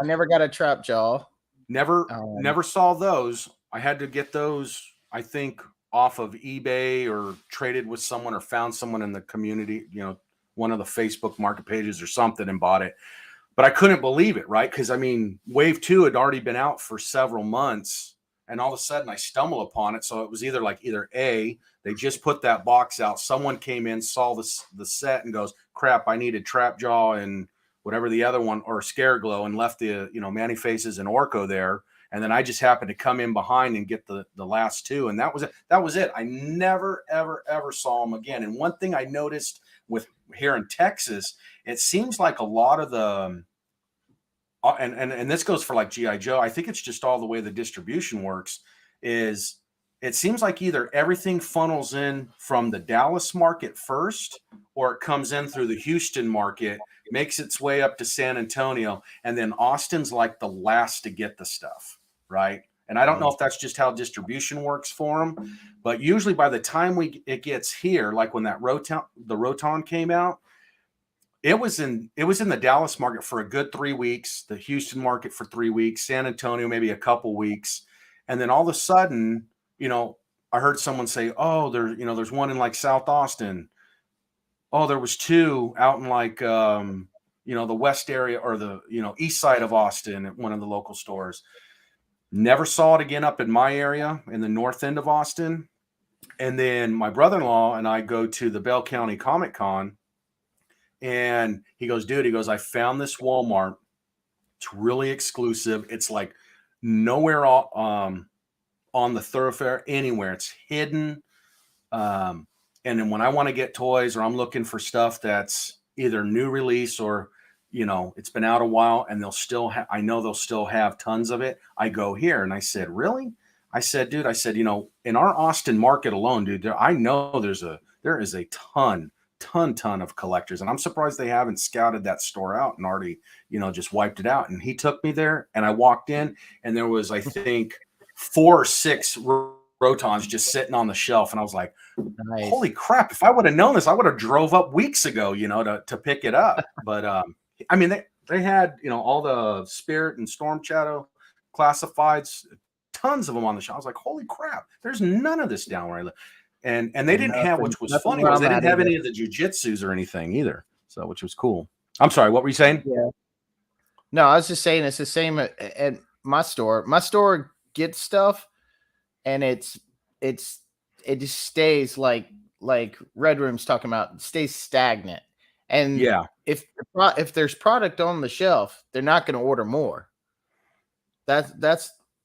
never got a Trapjaw. Never saw those. I had to get those, I think, off of eBay or traded with someone or found someone in the community, one of the Facebook market pages or something, and bought it. But I couldn't believe it, right? Because I mean, Wave 2 had already been out for several months, and all of a sudden I stumble upon it. So it was either A, they just put that box out, someone came in, saw the set, and goes, crap, I needed Trapjaw and whatever the other one, or Scareglow, and left the Manny Faces and Orco there. And then I just happened to come in behind and get the last two, and that was it. I never ever saw them again. And one thing I noticed with here in Texas, it seems like a lot of the and this goes for like G.I. Joe. I think it's just all the way the distribution works. Is it seems like either everything funnels in from the Dallas market first, or it comes in through the Houston market makes its way up to San Antonio, and then Austin's like the last to get the stuff, right? And I don't know if that's just how distribution works for them, but usually by the time it gets here, like when the Roton came out, it was in the Dallas market for a good 3 weeks, the Houston market for 3 weeks, San Antonio maybe a couple weeks, and then all of a sudden, I heard someone say, "Oh, there's one in like South Austin. Oh, there was two out in like the west area or the east side of Austin at one of the local stores." Never saw it again up in my area in the north end of Austin. And then my brother-in-law and I go to the Bell County Comic Con, and he goes, "Dude," he goes, "I found this Walmart. It's really exclusive. It's like nowhere on the thoroughfare anywhere. It's hidden. And then when I want to get toys or I'm looking for stuff that's either new release or it's been out a while, and I know they'll still have tons of it. I go here." And I said, "Really?" I said, "Dude," I said, in our Austin market alone, dude, I know there is a ton of collectors, and I'm surprised they haven't scouted that store out and already, just wiped it out." And he took me there, and I walked in, and there was, I think, 4 or 6 Rotons just sitting on the shelf, and I was like, Nice. "Holy crap! If I would have known this, I would have drove up weeks ago, to pick it up." But I mean, they had all the Spirit and Storm Shadow classifieds, tons of them on the shelf. I was like, "Holy crap! There's none of this down where I live." And they didn't have, which was Nothing funny, where was they I'm didn't at have either. any of the jujitsus or anything either. So, which was cool. I'm sorry, what were you saying? Yeah. No, I was just saying it's the same at my store. My store gets stuff, and it just stays like Red Room's talking about, it stays stagnant. And Yeah, if there's product on the shelf, they're not going to order more. That's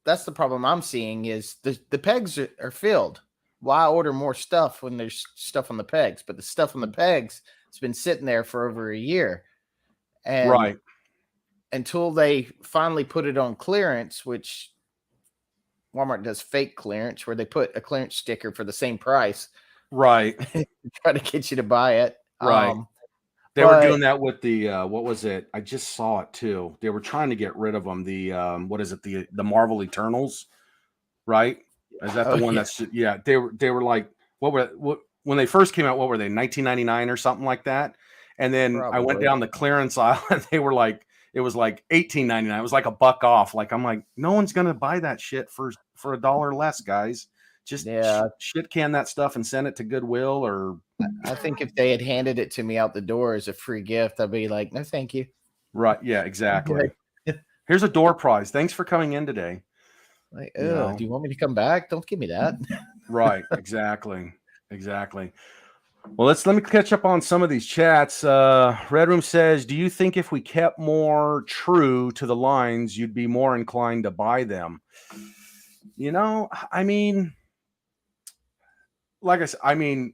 the problem I'm seeing is the pegs are filled. Why order more stuff when there's stuff on the pegs? But the stuff on the pegs has been sitting there for over a year, and right, until they finally put it on clearance, which Walmart does fake clearance, where they put a clearance sticker for the same price right, to try to get you to buy it. right. They were doing But that with the what was it? I just saw it too. They were trying to get rid of them. The what is it? The Marvel Eternals, right? Is that the one yeah. that's they were like what when they first came out, what were they, 1999 or something like that? And then I went Probably. down the clearance aisle and they were like, it was like 18.99. It was like a buck off. Like, I'm like, no one's gonna buy that shit for $1 less, guys. Just Yeah, shit can that stuff and send it to Goodwill or I think if they had handed it to me out the door as a free gift, I'd be like, no, thank you. right. Yeah, exactly. Like, Here's a door prize. Thanks for coming in today. do you want me to come back? Don't give me that. Right. Exactly. Exactly. Well, let me catch up on some of these chats. Red Room says, "Do you think if we kept more true to the lines, you'd be more inclined to buy them?" I mean, like I said,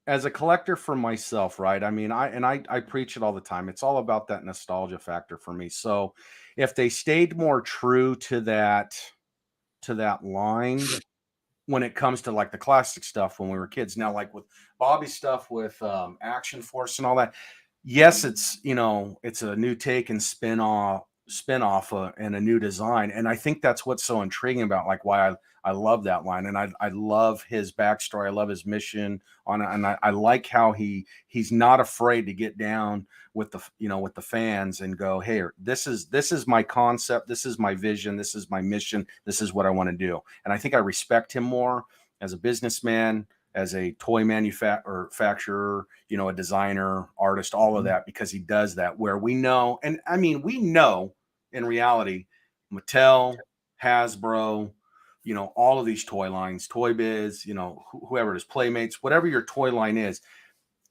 as a collector for myself, right? I mean, I preach it all the time. It's all about that nostalgia factor for me. So, if they stayed more true to that line when it comes to like the classic stuff when we were kids, now like with Bobby's stuff with Action Force and all that, yes, it's a new take and spin off and a new design, and I think that's what's so intriguing about like why I love that line, and I love his backstory. I love his mission on it, and I like how he's not afraid to get down with the fans and go, "Hey, this is my concept, this is my vision, this is my mission, this is what I want to do." And I think I respect him more as a businessman, as a toy manufacturer, a designer, artist, all of that, because he does that. Where we know, and I mean, we know in reality, Mattel, Hasbro, all of these toy lines, Toy Biz, whoever it is, Playmates, whatever your toy line is,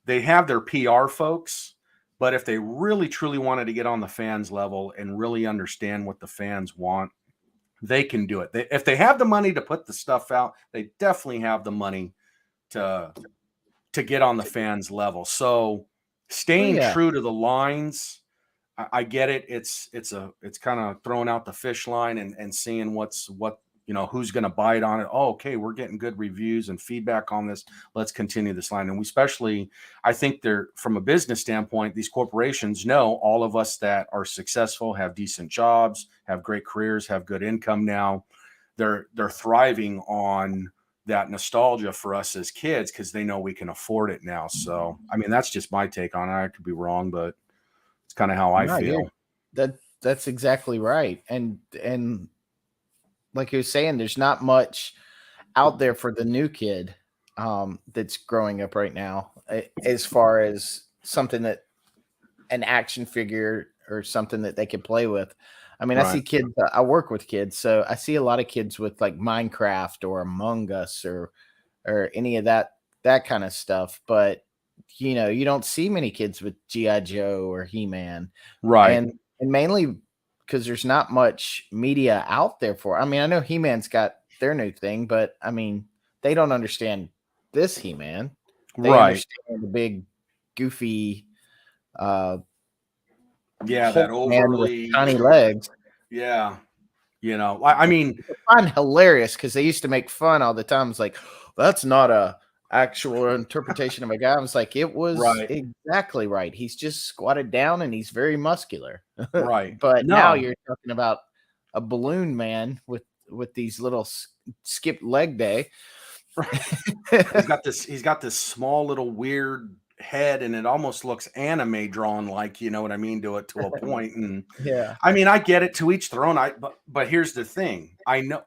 they have their PR folks. But if they really truly wanted to get on the fans level and really understand what the fans want, they can do it. If they have the money to put the stuff out, they definitely have the money to get on the fans level. So staying Yeah. true to the lines, I get it. It's kind of throwing out the fish line and seeing what who's going to bite on it. Oh, okay, we're getting good reviews and feedback on this. Let's continue this line. And we especially, I think they're, from a business standpoint, these corporations know all of us that are successful, have decent jobs, have great careers, have good income now. They're thriving on that nostalgia for us as kids because they know we can afford it now. So, I mean, that's just my take on it. I could be wrong, but it's kind of how I No, feel. that's exactly right. And like you were saying, there's not much out there for the new kid that's growing up right now, as far as something that an action figure or something that they can play with. I mean, I see Right. kids. I work with kids, so I see a lot of kids with like Minecraft or Among Us or any of that kind of stuff. But you don't see many kids with GI Joe or He Man, Right. and mainly because there's not much media out there for. I mean, I know He Man's got their new thing, but I mean, they don't understand this He Man. They Right. understand the big, goofy uh, Yeah, that Hulk man with overly, tiny legs. yeah. I mean, I find hilarious because they used to make fun all the time. It's like, that's not a actual interpretation of a guy. I was like, it was right, exactly right. He's just squatted down and he's very muscular. right. But now No, you're talking about a balloon man with these little skip leg day. he's got this small little weird head, and it almost looks anime drawn like, you know what I mean, to a point. And Yeah. I mean, I get it, to each their own. But here's the thing. I know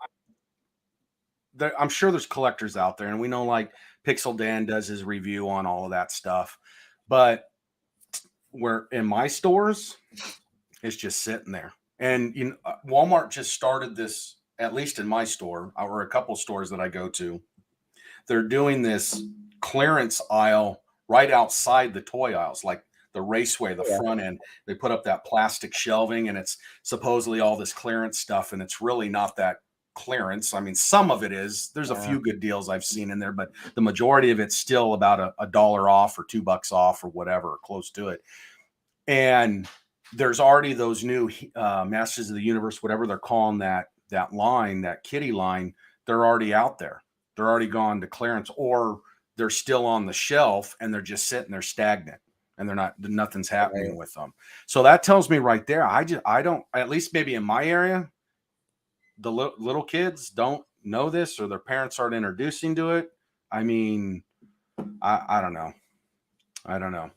I'm sure there's collectors out there, and we know like Pixel Dan does his review on all of that stuff. But where in my stores, it's just sitting there. And Walmart just started this, at least in my store, or a couple stores that I go to. They're doing this clearance aisle right outside the toy aisles, like the raceway, the Yeah. front end. They put up that plastic shelving, and it's supposedly all this clearance stuff, and it's really not that clearance. I mean, some of it is. There's a Yeah. few good deals I've seen in there, but the majority of it's still about a dollar off or $2 off or whatever, or close to it. And there's already those new Masters of the Universe, whatever they're calling that line, that kitty line. They're already out there. They're already gone to clearance, or they're still on the shelf and they're just sitting there stagnant, and nothing's happening Right. with them. So that tells me right there. I don't, at least maybe in my area, the little kids don't know this, or their parents aren't introducing to it. I mean, I don't know. I don't know.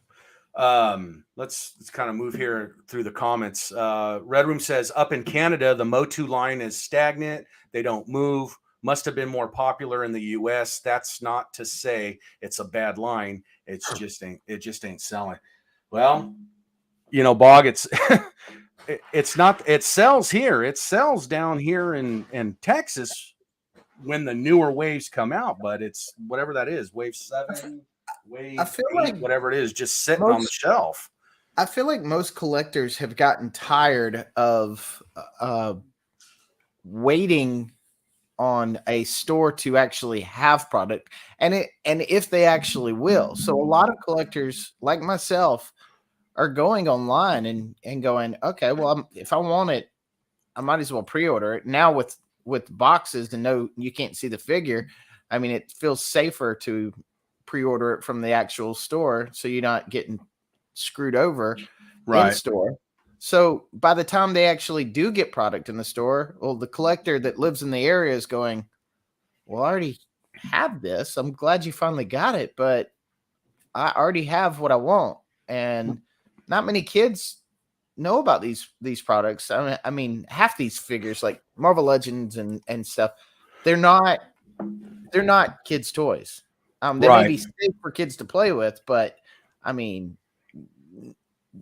Let's kind of move here through the comments. Red Room says, up in Canada, the Motu line is stagnant. They don't move. Must have been more popular in the US. That's not to say it's a bad line. It just ain't selling. Well, Bog, it's not, it sells here. It sells down here in Texas when the newer waves come out, but it's whatever that is, wave 7, I wave feel 8, like whatever it is, just sitting on the most shelf. I feel like most collectors have gotten tired of waiting on a store to actually have product, and if they actually will. So a lot of collectors like myself are going online and going, okay, well, if I want it, I might as well pre-order it now with boxes and no, you can't see the figure. I mean, it feels safer to pre-order it from the actual store so you're not getting screwed over in Right. store. So by the time they actually do get product in the store, well, the collector that lives in the area is going, well, I already have this. I'm glad you finally got it, but I already have what I want. And not many kids know about these products. I mean, half these figures like Marvel Legends and stuff, they're not kids' toys. They may Right. be safe for kids to play with, but I mean,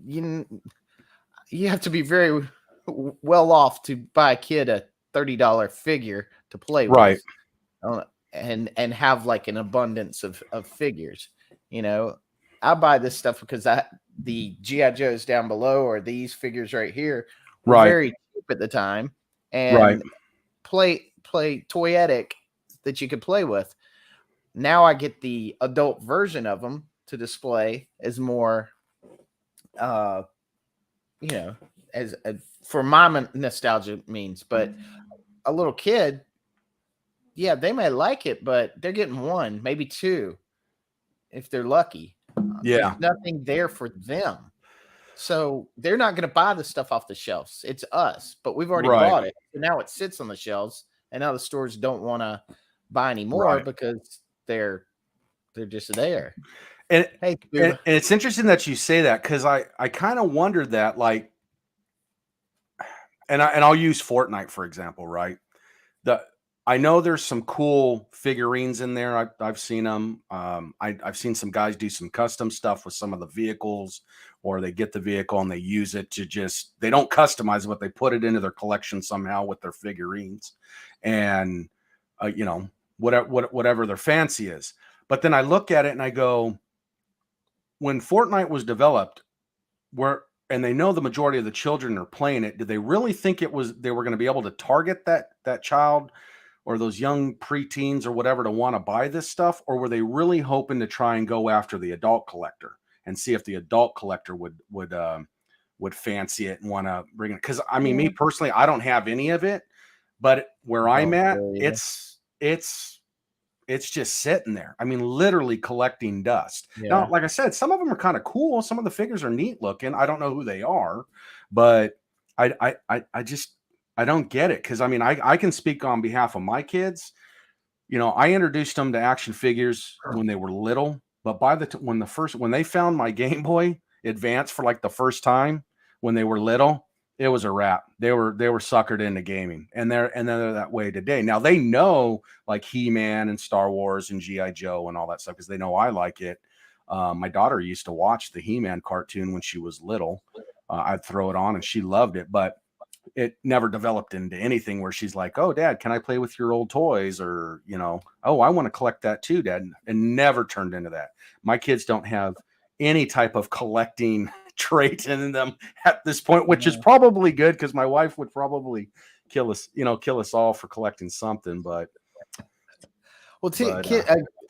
you you have to be very well off to buy a kid a $30 figure to play Right. with, uh, and have like an abundance of figures. You know, I buy this stuff because the GI Joes down below or these figures right here were Right. very cheap at the time, Right. and play toyetic that you could play with. Now I get the adult version of them to display as more, uh, you know, as for my nostalgia means. But a little kid, yeah, they may like it, but they're getting one, maybe two, if they're lucky. Yeah. There's nothing there for them. So they're not going to buy the stuff off the shelves. It's us, but we've already Right. bought it. So now it sits on the shelves, and now the stores don't want to buy anymore Right. because they're just there. And Hey, and Boob. it's interesting that you say that, because I kind of wondered that, like, and I'll use Fortnite for example, right? The I know there's some cool figurines in there. I've seen them. I've seen some guys do some custom stuff with some of the vehicles, or they get the vehicle and they use it to just, they don't customize it, but they put it into their collection somehow with their figurines, and you know, whatever their fancy is. But then I look at it and I go, when Fortnite was developed, where and they know the majority of the children are playing it, did they really think they were going to be able to target that child or those young preteens or whatever to want to buy this stuff? Or were they really hoping to try and go after the adult collector and see if the adult collector would fancy it and want to bring it? Because I mean, me personally, I don't have any of it, but where I'm at, it's just sitting there. I mean, literally collecting dust. Now, Yeah. like I said, some of them are kind of cool. Some of the figures are neat looking. I don't know who they are, but I just I don't get it, because I mean, I can speak on behalf of my kids. You know, I introduced them to action figures when they were little, but by when they found my Game Boy Advance for like the first time when they were little, it was a wrap. They were suckered into gaming, and they're that way today. Now they know like He-Man and Star Wars and GI Joe and all that stuff, because they know I like it. My daughter used to watch the He-Man cartoon when she was little. I'd throw it on and she loved it, but it never developed into anything where she's like, "Oh, Dad, can I play with your old toys?" Or, you know, "Oh, I want to collect that too, Dad." And never turned into that. My kids don't have any type of collecting trait in them at this point, which is probably good, because my wife would probably kill us all for collecting something. But Well,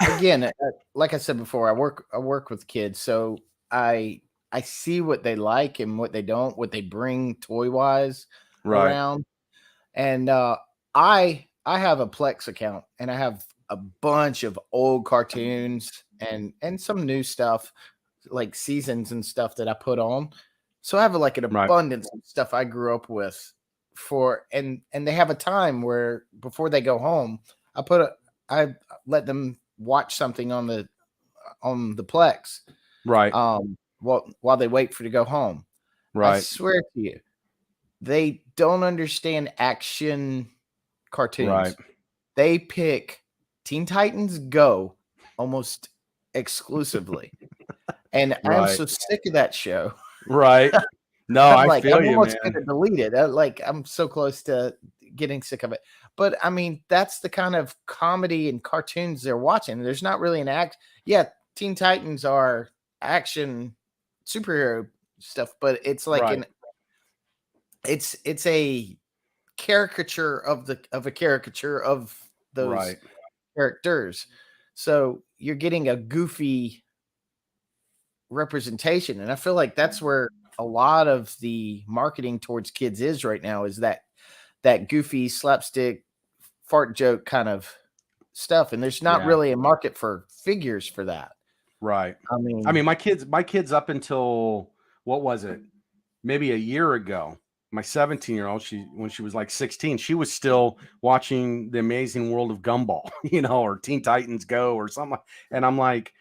again, like I said before, I work with kids, so I see what they like and what they don't, what they bring toy wise right, around, and I have a Plex account, and I have a bunch of old cartoons and some new stuff, like seasons and stuff that I put on. So I have like an right, abundance of stuff I grew up with and they have a time where before they go home, I let them watch something on the Plex right, while they wait for to go home. I right, swear to you, they don't understand action right, cartoons. They pick Teen Titans Go almost exclusively. And I'm right, so sick of that show. right. No, I'm I like, feel I'm you, almost man. gonna delete it. I'm so close to getting sick of it. But I mean, that's the kind of comedy and cartoons they're watching. There's not really an act. Yeah, Teen Titans are action superhero stuff, but it's like Right, an it's a caricature of a caricature of those right. characters. So you're getting a goofy representation, and I feel like that's where a lot of the marketing towards kids is right now, is that goofy slapstick fart joke kind of stuff, and there's not Yeah. really a market for figures for that. Right. I I mean, mean, my kids up until, what was it? Maybe a year ago, my 17-year-old, when she was like 16, she was still watching The Amazing World of Gumball, or Teen Titans Go or something. And I'm like,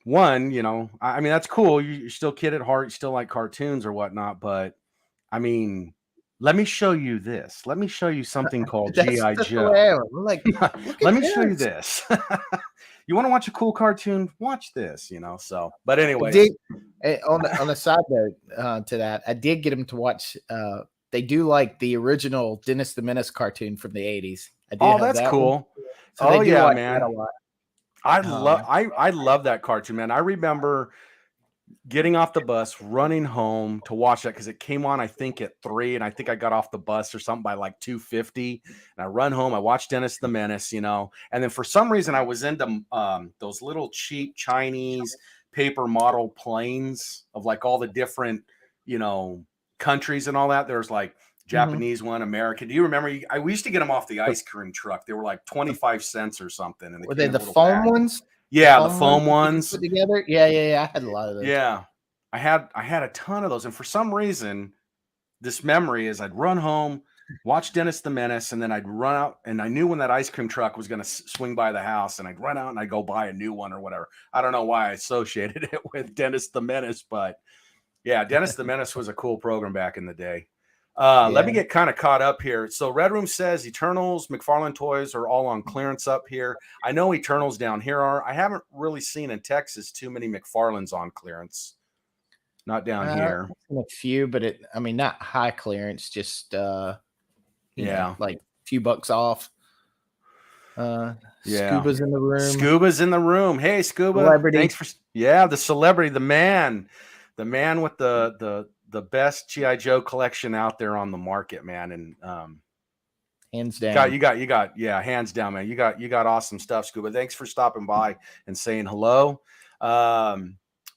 one, I mean, that's cool. You're still a kid at heart, you still like cartoons or whatnot, but I mean, let me show you this. Let me show you something called G.I. that's the way Joe. I am. I'm like, look at Let me show you this. this. You want to watch a cool cartoon? Watch this. So, but I did anyways, on a side note to that, I did get him to watch. They do like the original Dennis the Menace cartoon from the '80s. I did oh, have that's that one, cool. so they Oh do yeah, like that a man. lot. I I love that cartoon, man. I remember getting off the bus, running home to watch that, because it came on, I think, at 3, and I think I got off the bus or something by like 2:50. And I run home, I watched Dennis the Menace, and then for some reason I was into those little cheap Chinese paper model planes of like all the different, you know, countries and all that. There's like Japanese one, American. Do you remember? We used to get them off the ice cream truck. They were like 25 cents or something, and they Were came they in a the little foam bag. ones? Yeah, the Ones foam that you could ones. put together. Yeah. I had a lot of those. Yeah, I had a ton of those, and for some reason, this memory is I'd run home, watch Dennis the Menace, and then I'd run out, and I knew when that ice cream truck was going to swing by the house, and I'd run out and I'd go buy a new one or whatever. I don't know why I associated it with Dennis the Menace, but yeah, Dennis the Menace was a cool program back in the day. Let me get kind of caught up here. So Red Room says Eternals, McFarlane toys are all on clearance up here. I know Eternals down here are. I haven't really seen in Texas too many McFarlanes on clearance. Not down here. A few, but not high clearance, just you know, like a few bucks off. Scuba's in the room. Scuba's in the room. Hey, Scuba. Celebrity. Thanks for the celebrity, the man with the best GI Joe collection out there on the market, man. And hands down. You got hands down, man. You got awesome stuff, Scuba. Thanks for stopping by and saying hello.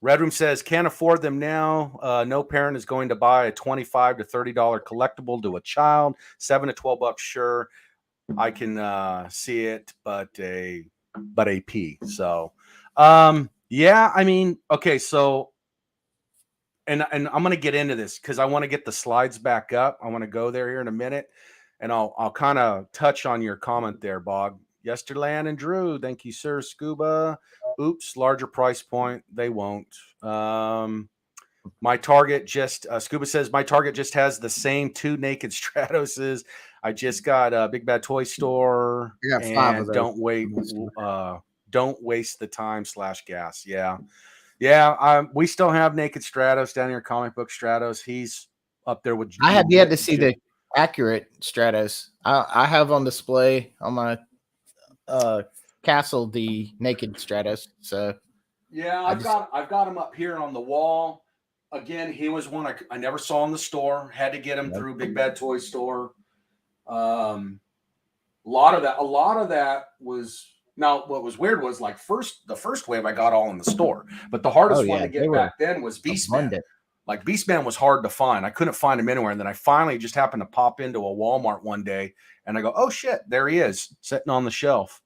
Red Room says can't afford them now. No parent is going to buy a $25 to $30 collectible to a child. $7 to $12, sure. I can see it, but a P. So, yeah, I mean, okay, so, and I'm going to get into this because I want to get the slides back up. I want to go there here in a minute, and I'll kind of touch on your comment there, Bog. Yesterland and Drew, thank you, sir. Scuba, oops, larger price point. They won't. My Target just Scuba says my Target just has the same 2 naked Stratoses. I just got a Big Bad Toy Store. I got 5 of those. Don't waste the time / gas. Yeah. We still have naked Stratos down here. Comic Book Stratos. He's up there with. I have yet to see the accurate Stratos. I have on display on my castle the naked Stratos. So yeah, I've got him up here on the wall. Again, he was one I never saw in the store. Had to get him through Big Bad Toy Store. A lot of that was. Now, what was weird was like the first wave I got all in the store, but the hardest one to get back then was Beastman. Like Beastman was hard to find. I couldn't find him anywhere, and then I finally just happened to pop into a Walmart one day, and I go, "Oh shit, there he is, sitting on the shelf."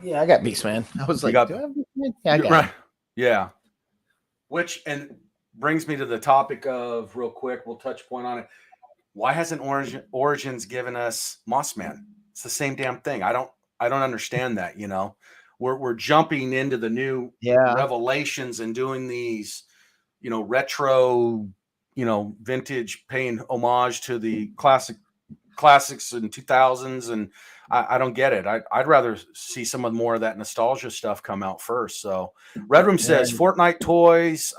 Yeah, I got Beastman. I was like, "Do I have Beastman?" Yeah, I got him. Yeah. Which brings me to the topic of real quick. We'll touch point on it. Why hasn't Origins given us Mossman? It's the same damn thing. I don't understand that. You know, we're jumping into the new revelations and doing these, you know, retro, you know, vintage, paying homage to the classics in 2000s, and I don't get it. I'd rather see some more of that nostalgia stuff come out first. So Red Room says Fortnite toys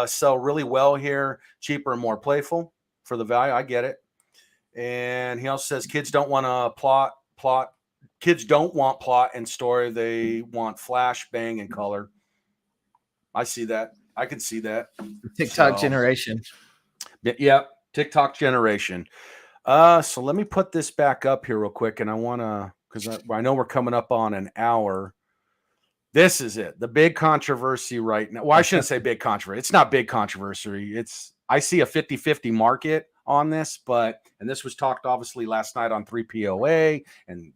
sell really well here, cheaper and more playful for the value. I get it. And he also says kids don't want to plot. Kids don't want plot and story. They want flash, bang, and color. I see that. I can see that. TikTok generation. Yeah, TikTok generation. So let me put this back up here real quick, and I want to, because I know we're coming up on an hour. This is it. The big controversy right now. Well, I shouldn't say big controversy. It's not big controversy. I see a 50-50 market on this, and this was talked obviously last night on 3POA and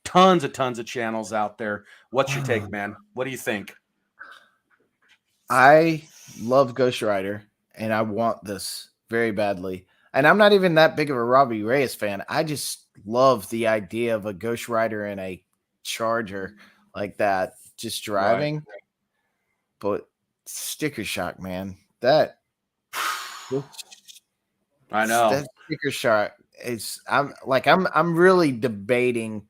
tons of channels out there. What's your take, man? What do you think? I love Ghost Rider, and I want this very badly. And I'm not even that big of a Robbie Reyes fan. I just love the idea of a Ghost Rider in a Charger like that, just driving. Right. But sticker shock, man. I know that sticker shock is. I'm really debating.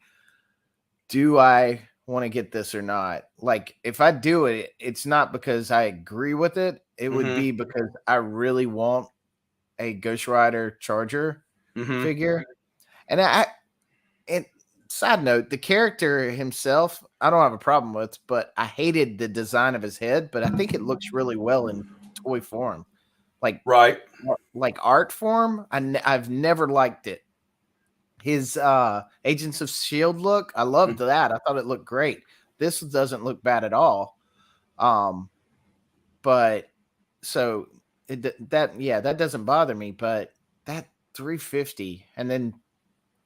Do I want to get this or not? Like, if I do it, it's not because I agree with it. It would be because I really want a Ghost Rider Charger figure. And and side note, the character himself, I don't have a problem with, but I hated the design of his head, but I think it looks really well in toy form. Like art form, I've never liked it. His Agents of S.H.I.E.L.D. look, I loved that. I thought it looked great. This doesn't look bad at all. But so that doesn't bother me, but that $350, and then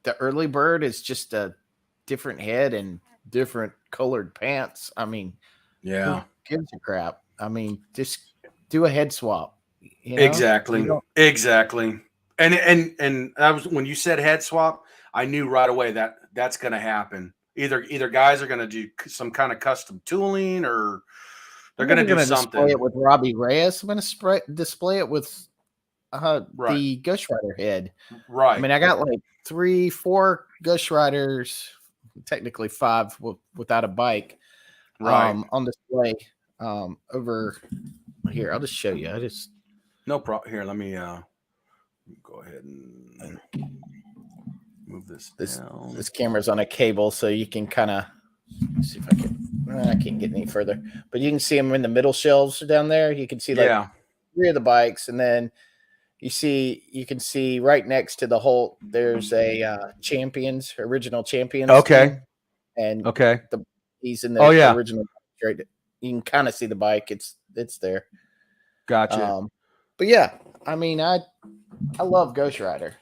the early bird is just a different head and different colored pants. I mean, Yeah. who gives a crap? I mean, just do a head swap. You Exactly. don't. Exactly. And I was when you said head swap, I knew right away that that's going to happen. Either guys are going to do some kind of custom tooling, or they're I'm going to never do going to display something. it with Robbie Reyes. I'm going to display it with Right. the Ghost Rider head. I Right. mean, I got like 3-4 Ghost Riders, technically 5 without a bike, Right. on display over here. I'll just show you. No problem. Here, let me go ahead and move this down. This camera's on a cable, so you can kind of see if I can. I can't get any further, but you can see them in the middle shelves down there. You can see like 3 of the bikes, and then you can see right next to the whole. There's a original Champions. Okay. Thing, and Okay. he's in the Oh, original. You can kind of see the bike. It's there. Gotcha. But yeah, I mean, I love Ghost Rider.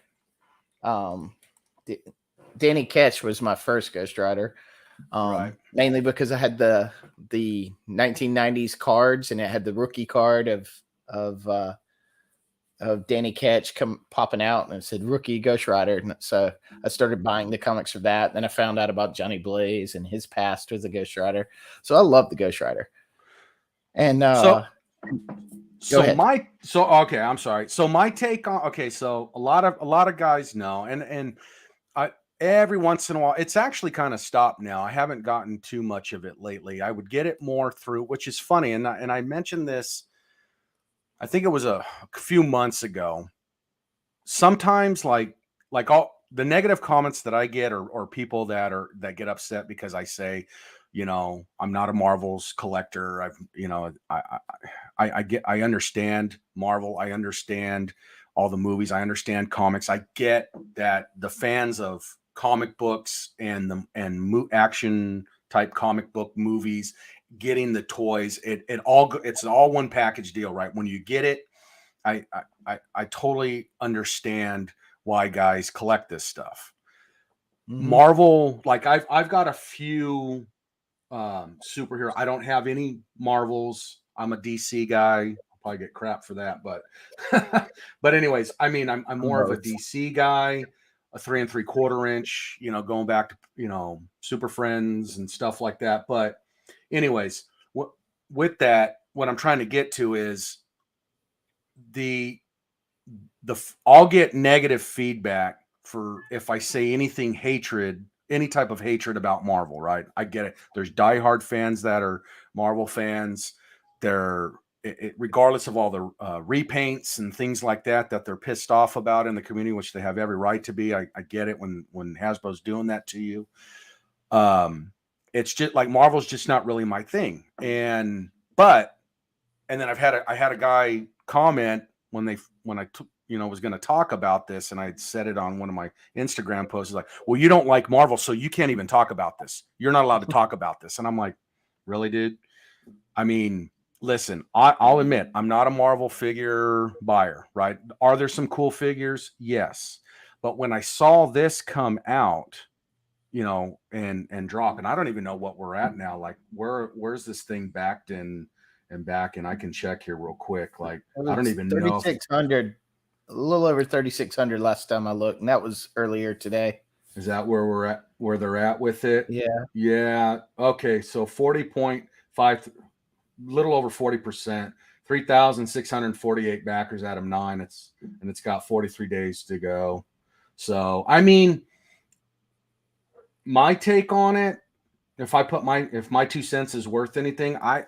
Danny Ketch was my first Ghost Rider, Right. mainly because I had the 1990s cards, and it had the rookie card of Danny Ketch popping out, and it said rookie Ghost Rider. And so I started buying the comics for that. Then I found out about Johnny Blaze and his past as a Ghost Rider. So I love the Ghost Rider. And okay, I'm sorry. So my take on so a lot of guys know, and I every once in a while, it's actually kind of stopped now. I haven't gotten too much of it lately. I would get it more through, which is funny, and I mentioned this. I think it was a few months ago. Sometimes, like all the negative comments that I get, or people that get upset because I say, I'm not a Marvel's collector. I understand Marvel. I understand all the movies. I understand comics. I get that the fans of comic books and action type comic book movies getting the toys, it's all one package deal, right? When you get it, I totally understand why guys collect this stuff. Mm-hmm. Marvel, like I've got a few superhero. I don't have any Marvels. I'm a DC guy. I'll probably get crap for that, but but anyways, I mean, I'm more of a DC guy, a 3 3/4 inch, going back to Super Friends and stuff like that. But anyways, with that, what I'm trying to get to is I'll get negative feedback for if I say anything any type of hatred about Marvel, right? I get it. There's diehard fans that are Marvel fans. Regardless of all the repaints and things like that they're pissed off about in the community, which they have every right to be. I get it when Hasbro's doing that to you. It's just like Marvel's just not really my thing. And then I had a guy comment when I was going to talk about this, and I said it on one of my Instagram posts, like, well, you don't like Marvel, so you can't even talk about this. You're not allowed to talk about this. And I'm like, really, dude? I mean, listen, I'll admit I'm not a Marvel figure buyer, right? Are there some cool figures? Yes. But when I saw this come out, and drop, and I don't even know what we're at now. Like, where's this thing backed in and back? And I can check here real quick. Like, I don't even know. 3,600, a little over 3,600 last time I looked, and that was earlier today. Is that where we're at? Where they're at with it? Yeah. Yeah. Okay. So 40.5, little over 40%. 3,648 backers out of 9. It's got 43 days to go. So I mean, my take on it, if my 2 cents is worth anything, if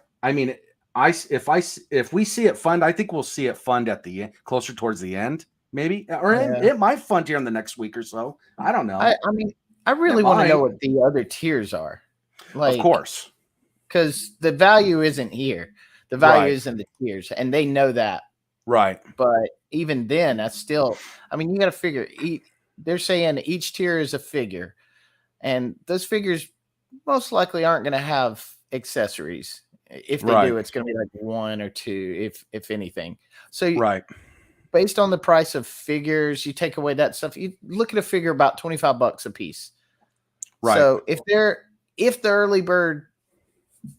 we see it fund, I think we'll see it fund at the end, closer towards the end, maybe, or it might fund here in the next week or so. I don't know. I mean, I really want to know what the other tiers are. Like, of course, because the value isn't here. The value is in the tiers, and they know that. Right. But even then, that's still. I mean, you got to figure. They're saying each tier is a figure. And those figures most likely aren't going to have accessories. If they do, it's going to be like 1 or 2, if anything. So based on the price of figures, you take away that stuff, you look at a figure about $25 a piece. Right. So if the early bird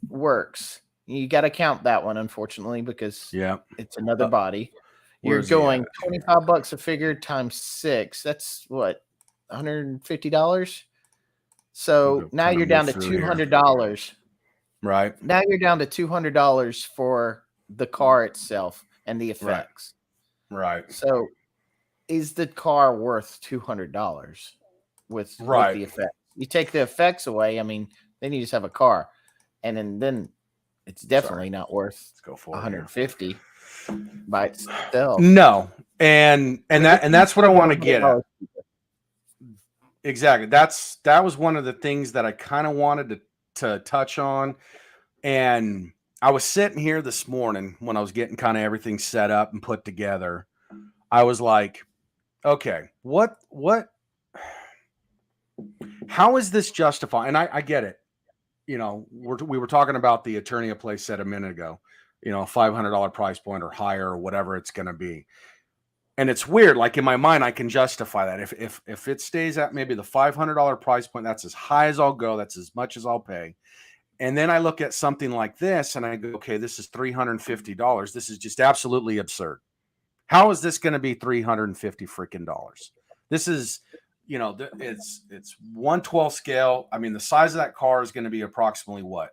works, you got to count that one, unfortunately, because it's another body. You're going $25 a figure times 6. That's what, $150. So now you're down to $200. Right. Now you're down to $200 for the car itself and the effects. Right. So is the car worth $200 with the effects? You take the effects away, I mean, then you just have a car. And then it's definitely not worth $150 by itself. No. And that's what I want to get at. Exactly. That was one of the things that I kind of wanted to touch on. And I was sitting here this morning when I was getting kind of everything set up and put together. I was like, okay, how is this justified? And I get it. You know, we were talking about the Eternia play set a minute ago, you know, $500 price point or higher or whatever it's going to be. And it's weird. Like in my mind, I can justify that. If it stays at maybe the $500 price point, that's as high as I'll go. That's as much as I'll pay. And then I look at something like this and I go, okay, this is $350. This is just absolutely absurd. How is this going to be $350 freaking dollars? This is, you know, it's 1/12 scale. I mean, the size of that car is going to be approximately what?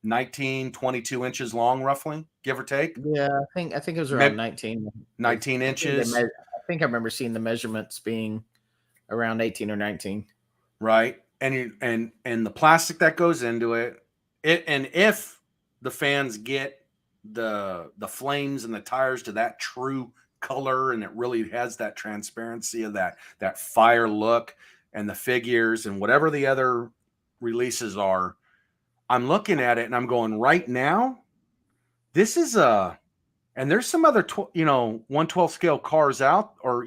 19, 22 inches long, roughly, give or take. Yeah, I think it was around 19 inches. I think I remember seeing the measurements being around 18 or 19. Right. And the plastic that goes into it, and if the fans get the flames and the tires to that true color, and it really has that transparency of that fire look, and the figures and whatever the other releases are, I'm looking at it and I'm going, right now, this is and there's some other 1/12 scale cars out, or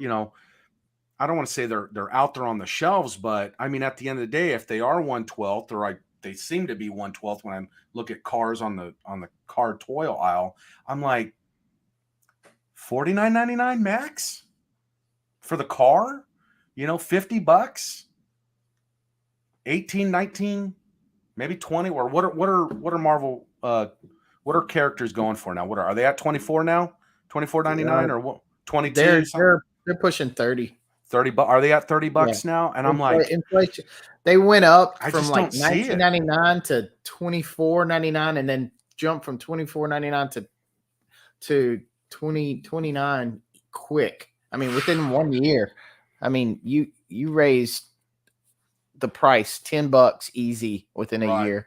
I don't want to say they're out there on the shelves, but I mean, at the end of the day, if they are 1/12, or they seem to be 1/12 when I look at cars on the car toy aisle, I'm like, $49.99 max for the car, $50, 18, 19, maybe 20, or what are Marvel what are characters going for now? Are they at 24 now? $24.99 or what? 22? They're pushing 30. $30. Are they at $30 now? And I'm like, inflation. They went up I from just like don't see it. $19.99 to $24.99, and then jumped from $24.99 to $20.29 quick. I mean, within 1 year. I mean, you raised the price $10 easy within a year.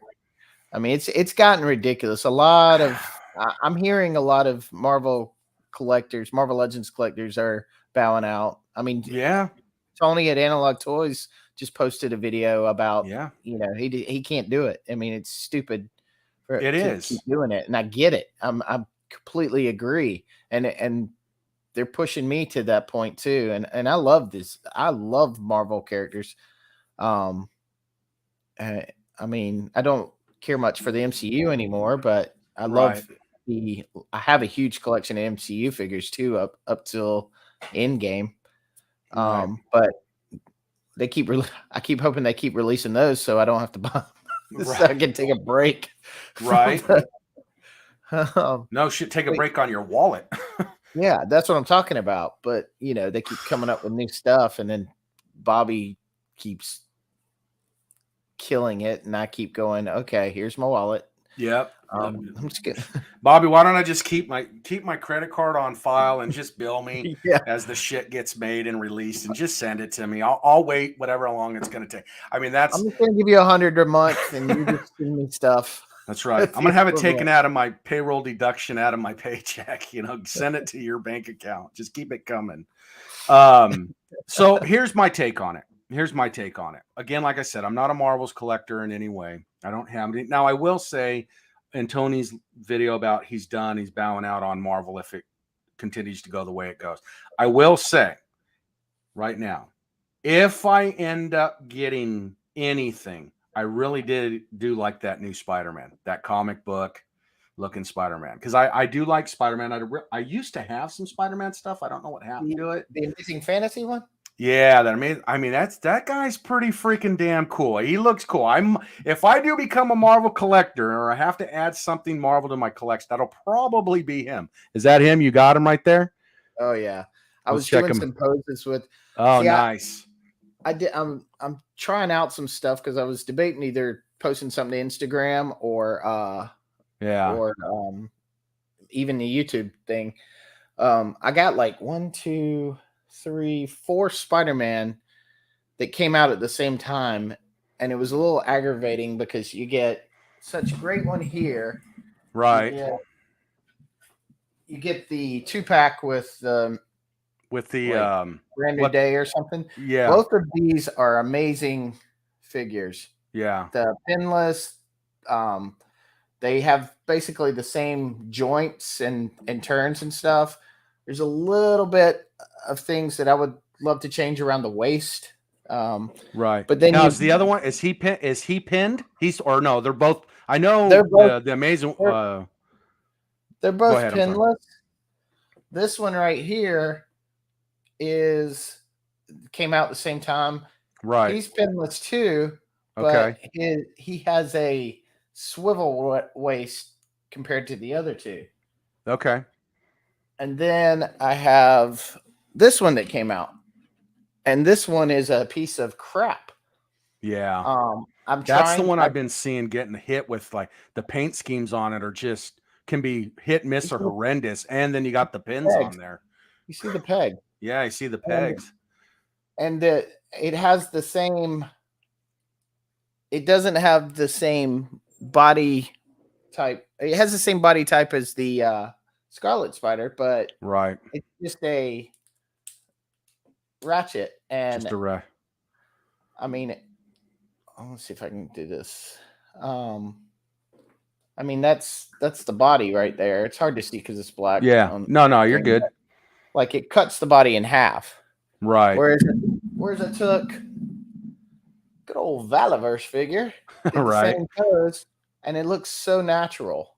I mean, it's gotten ridiculous. I'm hearing a lot of Marvel Legends collectors are bowing out. I mean, yeah. Tony at Analog Toys just posted a video about, he can't do it. I mean, it's stupid to keep doing it. And I get it. I completely agree. And they're pushing me to that point too. And I love this. I love Marvel characters. I mean, I don't care much for the MCU anymore, but I love I have a huge collection of MCU figures too, up till Endgame. But I keep hoping they keep releasing those so I don't have to buy them. So I can take a break. Right. No, should take a break on your wallet. Yeah, that's what I'm talking about. But they keep coming up with new stuff, and then Bobby keeps killing it, and I keep going, okay, here's my wallet. Yep. I'm just kidding. Bobby, why don't I just keep my credit card on file and just bill me as the shit gets made and released, and just send it to me. I'll wait whatever long it's going to take. I mean, I'm just going to give you $100 a month, and you just send me stuff. That's right. I'm going to have it taken out of my payroll deduction out of my paycheck. Send it to your bank account. Just keep it coming. So here's my take on it. Again, like I said, I'm not a Marvels collector in any way. I don't have any. Now, I will say, in Tony's video about he's bowing out on Marvel if it continues to go the way it goes. I will say right now, if I end up getting anything, I really do like that new Spider-Man, that comic book. looking Spider-Man, because I do like Spider-Man. I used to have some Spider-Man stuff. I don't know what happened to it. The Amazing Fantasy one? Yeah, that guy's pretty freaking damn cool. He looks cool. If I do become a Marvel collector or I have to add something Marvel to my collection, that'll probably be him. Is that him? You got him right there? Oh yeah. I Let's was check doing him. some poses with. Oh, See, nice. I'm trying out some stuff because I was debating either posting something to Instagram or Yeah. even the YouTube thing. I got like 1, 2, 3, 4 Spider-Man that came out at the same time, and it was a little aggravating because you get such a great one here. Right. You get the 2-pack with the Brand New Day or something. Yeah. Both of these are amazing figures. Yeah. The pinless, they have basically the same joints and turns and stuff. There's a little bit of things that I would love to change around the waist. Right. But then now is the other one, is he pinned? Or no, they're both. I know they're both, the amazing. they're both ahead, pinless. This one right here came out at the same time. Right. He's pinless too, but he has a swivel waist compared to the other two. Okay. And then I have this one that came out, and this one is a piece of crap. Yeah. That's the one I've been seeing getting hit with, like the paint schemes on it are just can be hit, miss, or horrendous. And then you got the pins on there. You see the peg. Yeah, I see the pegs. And it has the same. It doesn't have the same body type. It has the same body type as the Scarlet Spider, but right, it's just a ratchet. And just a I mean, let's see if I can do this. I mean, that's the body right there. It's hard to see because it's black. Yeah. No, you're good. Like it cuts the body in half. Right. Whereas I took good old Valaverse figure, right, same pose, and it looks so natural.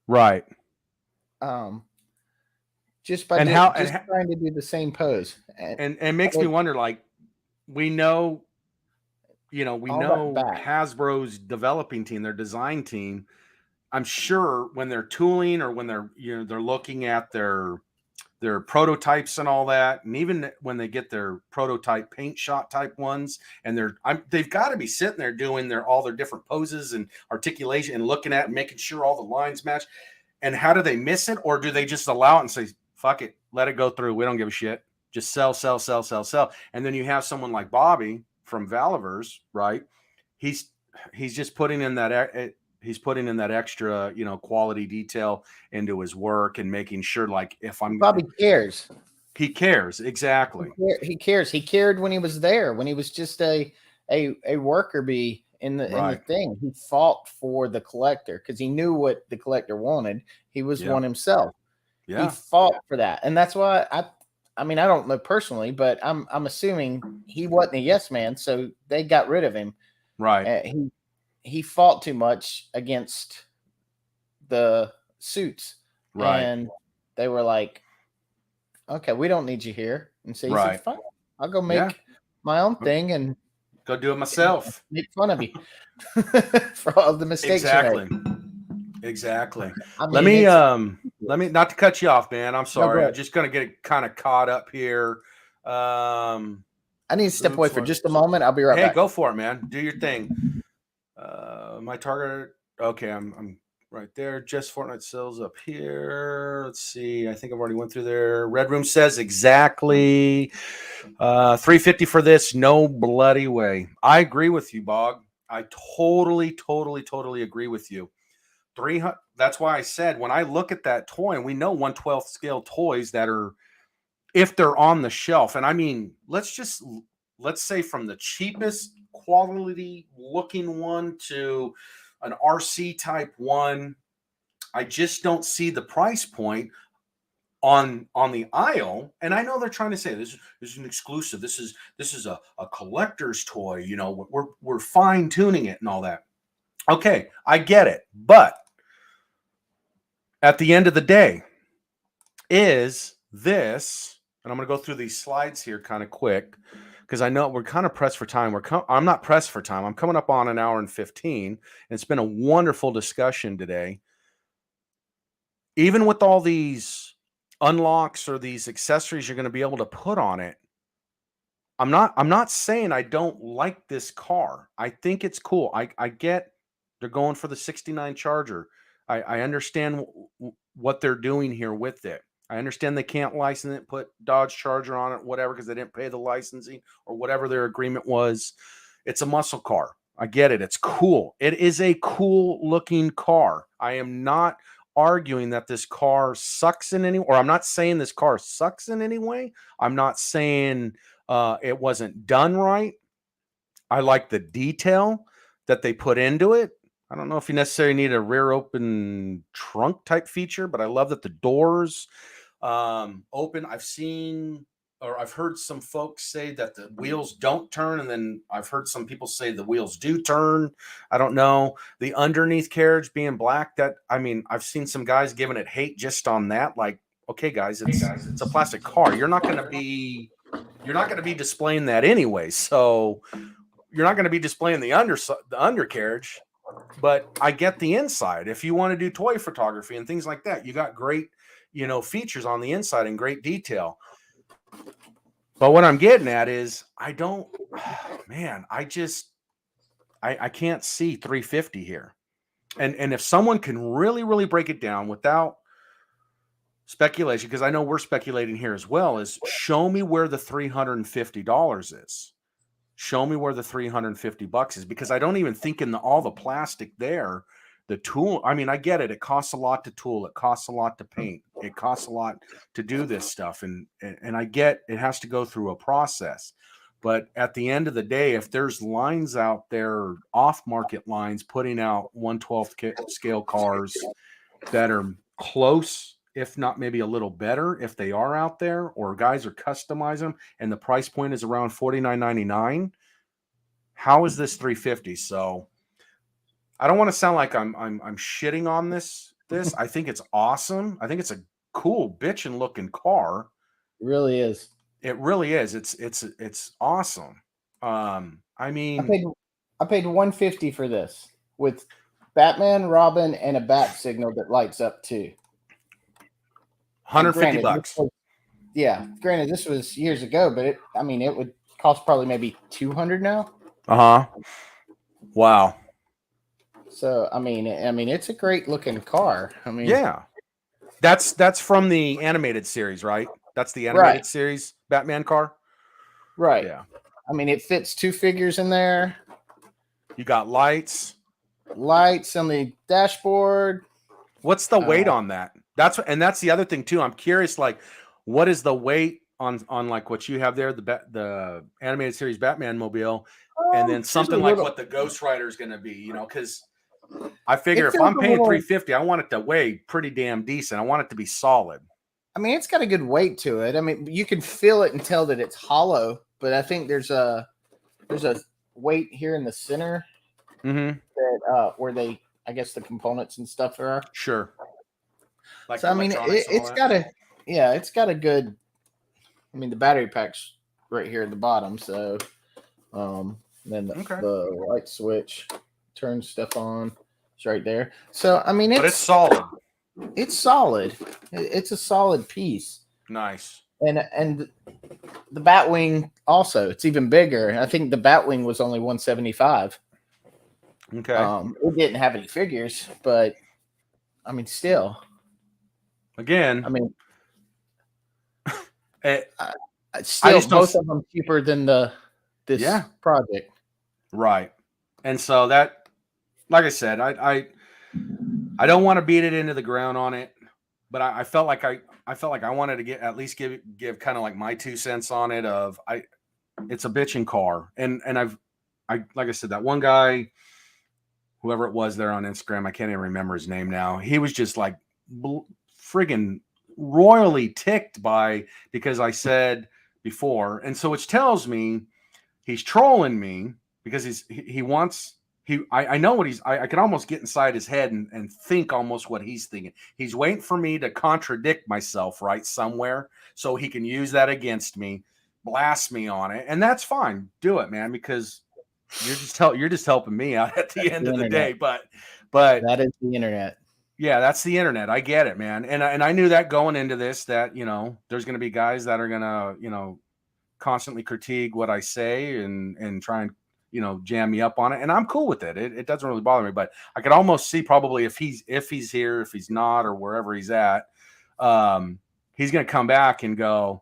Right. Just by trying to do the same pose, and it makes me wonder. Like, we know Hasbro's developing team, their design team. I'm sure when they're tooling or when they're looking at their prototypes and all that, and even when they get their prototype paint shot type ones, and they've got to be sitting there doing all their different poses and articulation and looking at and making sure all the lines match. And how do they miss it, or do they just allow it and say, "Fuck it, let it go through. We don't give a shit. Just sell, sell, sell, sell, sell." And then you have someone like Bobby from Valaverse, right? He's just putting in that. He's putting in that extra, quality detail into his work and making sure, like, Bobby cares. He cares. Exactly. He cares. He cared when he was there, when he was just a worker bee in the thing. He fought for the collector because he knew what the collector wanted. He was one himself. Yeah. He fought for that. And that's why I mean, I don't know personally, but I'm assuming he wasn't a yes man, so they got rid of him. Right. He fought too much against the suits. Right. And they were like, okay, we don't need you here. And so he said, fine, I'll go make my own thing and go do it myself. Make fun of you for all the mistakes. Exactly. I mean, let me not to cut you off, man. I'm sorry. I'm just going to get kind of caught up here. I need to step away for just a moment. I'll be right back. Hey, go for it, man. Do your thing. My target. Okay, I'm right there. Just Fortnite sales up here. Let's see. I think I've already went through there. Red Room says exactly $350 for this. No bloody way. I agree with you, Bog. I totally agree with you. 300. That's why I said when I look at that toy, and we know 1/12 scale toys that are, if they're on the shelf, and I mean, let's say from the cheapest quality looking one to an RC type one, I just don't see the price point on the aisle. And I know they're trying to say this is an exclusive. This is a collector's toy. We're fine tuning it and all that. Okay, I get it, but at the end of the day, is this, and I'm going to go through these slides here kind of quick because I know we're kind of pressed for time. I'm not pressed for time. I'm coming up on an hour and 15. And it's been a wonderful discussion today. Even with all these unlocks or these accessories you're going to be able to put on it, I'm not saying I don't like this car. I think it's cool. I get they're going for the 69 Charger. I understand what they're doing here with it. I understand they can't license it, put Dodge Charger on it, whatever, because they didn't pay the licensing or whatever their agreement was. It's a muscle car. I get it. It's cool. It is a cool looking car. I am not arguing that this car sucks in any, or I'm not saying this car sucks in any way. I'm not saying it wasn't done right. I like the detail that they put into it. I don't know if you necessarily need a rear open trunk type feature, but I love that the doors open. I've heard some folks say that the wheels don't turn, and then I've heard some people say the wheels do turn. I don't know. The underneath carriage being black, I've seen some guys giving it hate just on that. Like, okay, guys, it's a plastic car. You're not going to be displaying that anyway. So you're not going to be displaying the undercarriage, but I get the inside. If you want to do toy photography and things like that, you got great, features on the inside and great detail. But what I'm getting at is I can't see 350 here. And if someone can really, really break it down without speculation, because I know we're speculating here as well, is show me where the $350 is. Show me where the $350 is, because I don't even think in all the plastic there, the tool. I mean, I get it. It costs a lot to tool. It costs a lot to paint. It costs a lot to do this stuff. And I get it has to go through a process. But at the end of the day, if there's lines out there, off-market lines, putting out 1/12 scale cars that are close, if not maybe a little better, if they are out there, or guys are customizing them, and the price point is around $49.99, how is this 350? So I don't want to sound like I'm shitting on this. I think it's awesome. I think it's a cool bitchin' looking car. It really is. It really is. It's awesome. I paid $150 for this with Batman, Robin, and a bat signal that lights up too. $150. Granted, this was years ago, but it would cost probably maybe $200 now. Wow. So it's a great looking car. Yeah, that's from the animated series, right? That's the animated series Batman car, right? Yeah. It fits two figures in there. You got lights on the dashboard. What's the weight on that? That's the other thing too. I'm curious, like, what is the weight on like what you have there, the animated series Batman mobile, and then something like what the Ghost Rider is going to be, because I figure if I'm paying $350, I want it to weigh pretty damn decent. I want it to be solid. It's got a good weight to it. You can feel it and tell that it's hollow, but I think there's a weight here in the center that where they, I guess, the components and stuff are. Sure. Like, so it's got a good. The battery pack's right here at the bottom. So, then the light switch turns stuff on. It's right there. So it's solid. It's solid. It's a solid piece. Nice. And the Batwing also, it's even bigger. I think the Batwing was only $175. Okay. It didn't have any figures, but still. Again, still both of them cheaper than this project. Right. And so that, like I said, I don't want to beat it into the ground on it, but I felt like I wanted to at least give kind of like my 2 cents on it. It's a bitchin' car, and like I said, that one guy, whoever it was there on Instagram, I can't even remember his name now. He was just like friggin' royally ticked because I said before, and so which tells me he's trolling me because he wants I know what I can almost get inside his head and think almost what he's thinking. He's waiting for me to contradict myself right somewhere so he can use that against me, blast me on it, and that's fine. Do it, man, because you're just helping me out at the That's end the of the internet. day. But That is the internet. yeah, that's the internet. I get it, man. And I knew that going into this, that, there's going to be guys that are going to, constantly critique what I say and try and, jam me up on it. And I'm cool with it. It doesn't really bother me, but I could almost see probably if he's here, if he's not, or wherever he's at, he's going to come back and go,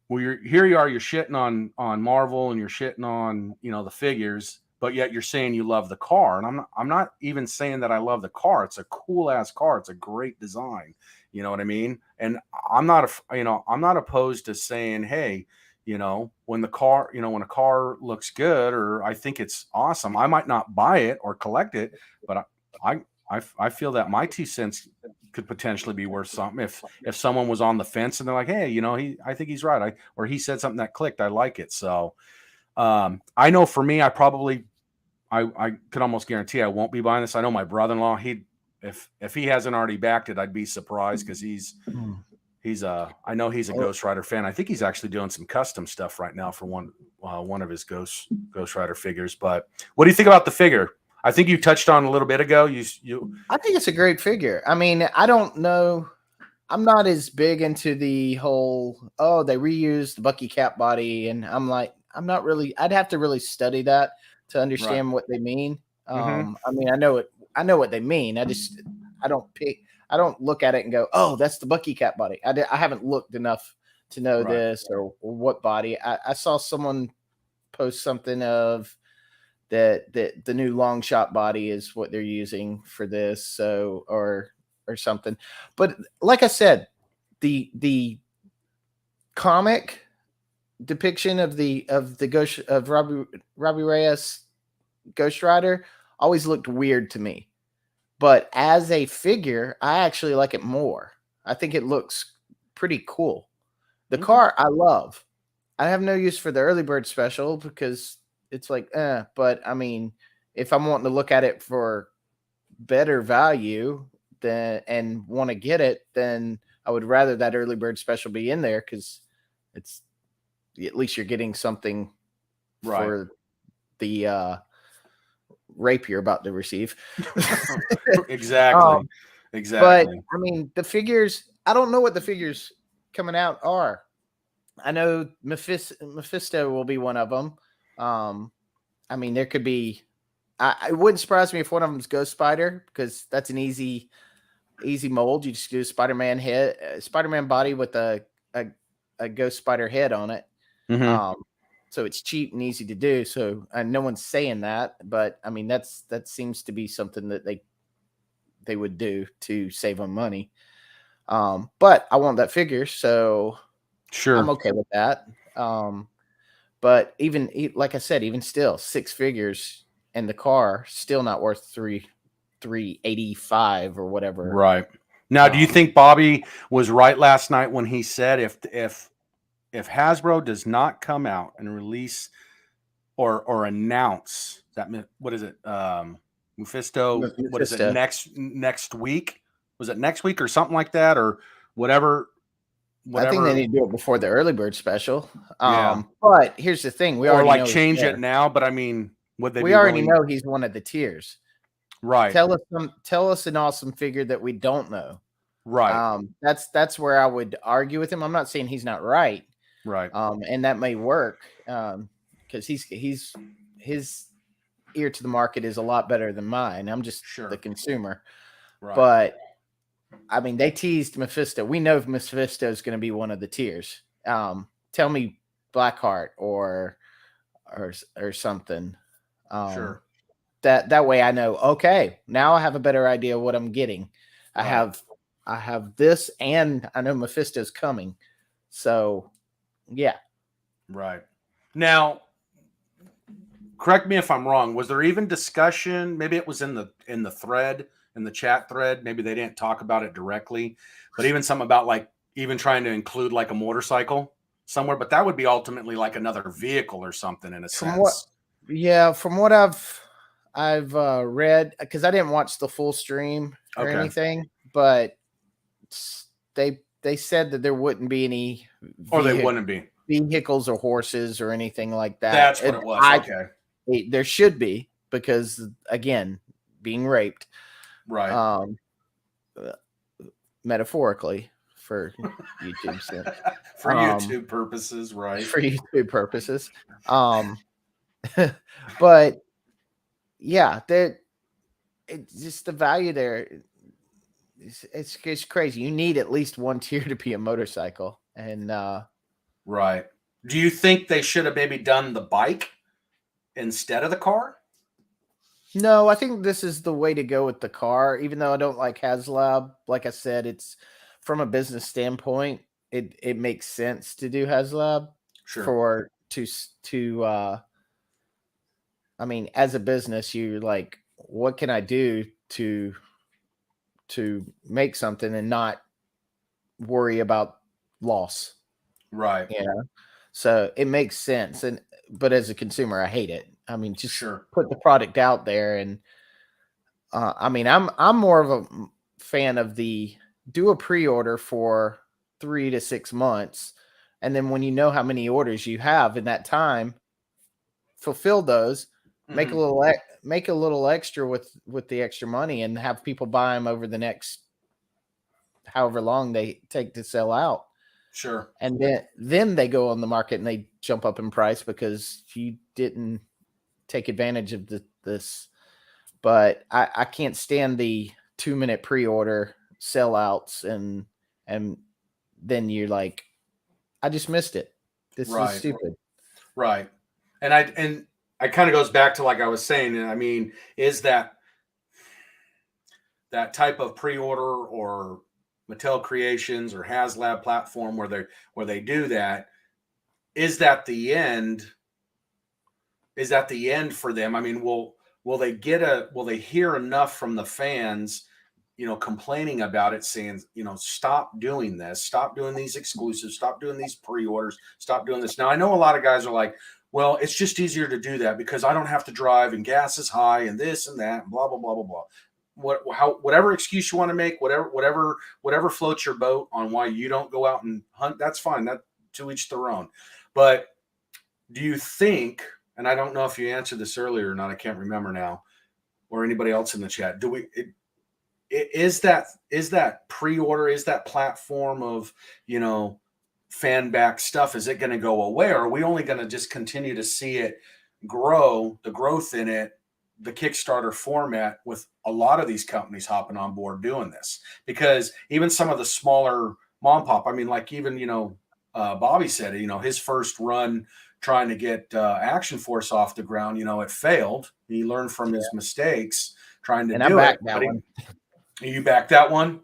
well, here you are, you're shitting on Marvel and you're shitting on, the figures, but yet you're saying you love the car. And I'm not even saying that I love the car. It's a cool ass car. It's a great design. You know what I mean? And I'm not opposed to saying, hey, when a car looks good or I think it's awesome, I might not buy it or collect it, but I feel that my 2 cents could potentially be worth something if someone was on the fence and they're like, hey, I think he's right. Or he said something that clicked. I like it. So I know for me, I could almost guarantee I won't be buying this. I know my brother-in-law, if he hasn't already backed it, I'd be surprised because I know he's a Ghost Rider fan. I think he's actually doing some custom stuff right now for one of his Ghost Rider figures. But what do you think about the figure? I think you touched on a little bit ago. I think it's a great figure. I mean, I don't know. I'm not as big into the whole, they reused the Bucky Cap body. And I'm like, I'm not really, I'd have to really study that to understand what they mean. Mm-hmm. I mean, I know what they mean. I don't look at it and go, oh, that's the Bucky Cap body. I haven't looked enough to know this or what body. I saw someone post something of that the new long shot body is what they're using for this. So, or something. But like I said, the comic depiction of the Ghost of Robbie Reyes Ghost Rider always looked weird to me. But as a figure, I actually like it more. I think it looks pretty cool. The car I love. I have no use for the early bird special because it's like, but I mean, if I'm wanting to look at it for better value and want to get it, then I would rather that early bird special be in there because it's at least you're getting something for the rape you're about to receive. Exactly. But I mean, the figures, I don't know what the figures coming out are. I know Mephisto will be one of them. I mean, there could be. It wouldn't surprise me if one of them is Ghost Spider because that's an easy mold. You just do a Spider-Man head, Spider-Man body with a Ghost Spider head on it. Mm-hmm. So it's cheap and easy to do. So no one's saying that, but I mean that seems to be something that they would do to save them money. But I want that figure, so sure, I'm okay with that. But even like I said, even still, 6 figures and the car still not worth $385 or whatever. Right. Now, do you think Bobby was right last night when he said if Hasbro does not come out and release or announce that, what is it, Mephisto? What is it, next week? Was it next week or something like that, or whatever? I think they need to do it before the early bird special. Yeah. But here's the thing: we already know change it now. But I mean, would they? We already know he's one of the tiers. Right. Tell us an awesome figure that we don't know. Right. That's where I would argue with him. I'm not saying he's not right. Right. And that may work because his ear to the market is a lot better than mine. I'm just the consumer. Right. But I mean, they teased Mephisto. We know Mephisto is going to be one of the tiers. Tell me Blackheart or something. Sure. That way I know, okay, now I have a better idea of what I'm getting. Right. I have this, and I know Mephisto's coming. So, yeah. Right. Now, correct me if I'm wrong. Was there even discussion? Maybe it was in the thread, in the chat thread. Maybe they didn't talk about it directly, but even something about like even trying to include like a motorcycle somewhere. But that would be ultimately like another vehicle or something in a sense. From what read, because I didn't watch the full stream or Okay. anything, but they said that there wouldn't be any Or they wouldn't be. vehicles or horses or anything like that. That's what it was. Okay. There should be, because again, being raped, Right. metaphorically for YouTube sense. For YouTube purposes, right? For YouTube purposes. But yeah, it's just the value there. It's crazy. You need at least one tier to be a motorcycle. And right. Do you think they should have maybe done the bike instead of the car? No, I think this is the way to go with the car, even though I don't like HasLab. Like I said, it's from a business standpoint, it makes sense to do HasLab. Sure. I mean, as a business, you're like, what can I do to make something and not worry about loss? Right. Yeah. So it makes sense. But as a consumer, I hate it. I mean, just put the product out there. And I mean, I'm more of a fan of do a pre-order for 3 to 6 months. And then when you know how many orders you have in that time, fulfill those, make a little extra with the extra money, and have people buy them over the next however long they take to sell out. Sure. And then they go on the market and they jump up in price because you didn't take advantage of this. But I can't stand the 2-minute pre-order sellouts, and then you're like, I just missed it. This is stupid. Right. And I kind of goes back to, like I was saying, I mean, is that type of pre-order or Mattel Creations or HasLab platform where they do that, is that the end? Is that the end for them? I mean, will they hear enough from the fans, complaining about it, saying, stop doing this, stop doing these exclusives, stop doing these pre-orders, stop doing this. Now, I know a lot of guys are like, well, it's just easier to do that because I don't have to drive and gas is high and this and that and blah, blah, blah, blah, blah. Whatever excuse you want to make, whatever floats your boat on why you don't go out and hunt, that's fine. That to each their own. But do you think, and I don't know if you answered this earlier or not, I can't remember now, or anybody else in the chat, is that pre-order, is that platform of, fan back stuff, is it going to go away, or are we only going to just continue to see it grow, the growth in it, the Kickstarter format, with a lot of these companies hopping on board doing this? Because even some of the smaller mom pop, I mean, like even, Bobby said, his first run trying to get Action Force off the ground, it failed. He learned from his mistakes trying to do it. You backed that one?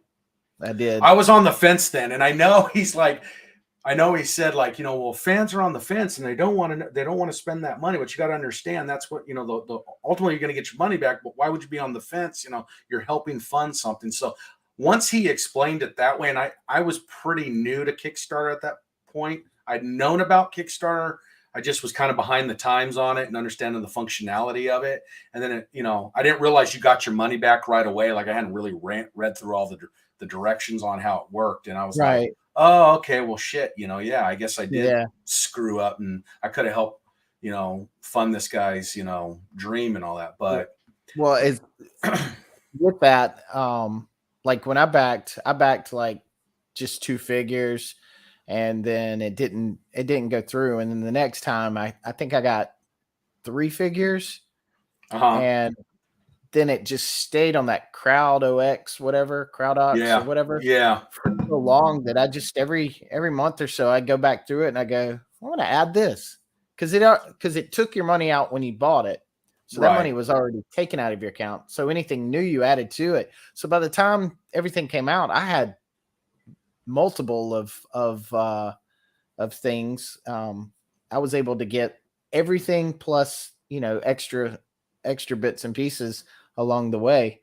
I did. I was on the fence then, and I know he said, like, well, fans are on the fence and they don't want to spend that money, but you got to understand that's what, the ultimately you're going to get your money back, but why would you be on the fence? You're helping fund something. So once he explained it that way, and I was pretty new to Kickstarter at that point. I'd known about Kickstarter. I just was kind of behind the times on it and understanding the functionality of it. And then, I didn't realize you got your money back right away. Like I hadn't really read through all the directions on how it worked. And I was like, oh, okay, well, shit, yeah, I guess I did screw up, and I could have helped, fund this guy's, dream and all that. But well, with that, like when I backed like just 2 figures, and then it didn't go through. And then the next time I think I got 3 figures, and then it just stayed on that CrowdOx or whatever for so long that I just every month or so I go back through it and I go, I want to add this, because it took your money out when you bought it, so that money was already taken out of your account. So anything new you added to it. So by the time everything came out, I had multiple of things. I was able to get everything plus extra bits and pieces along the way.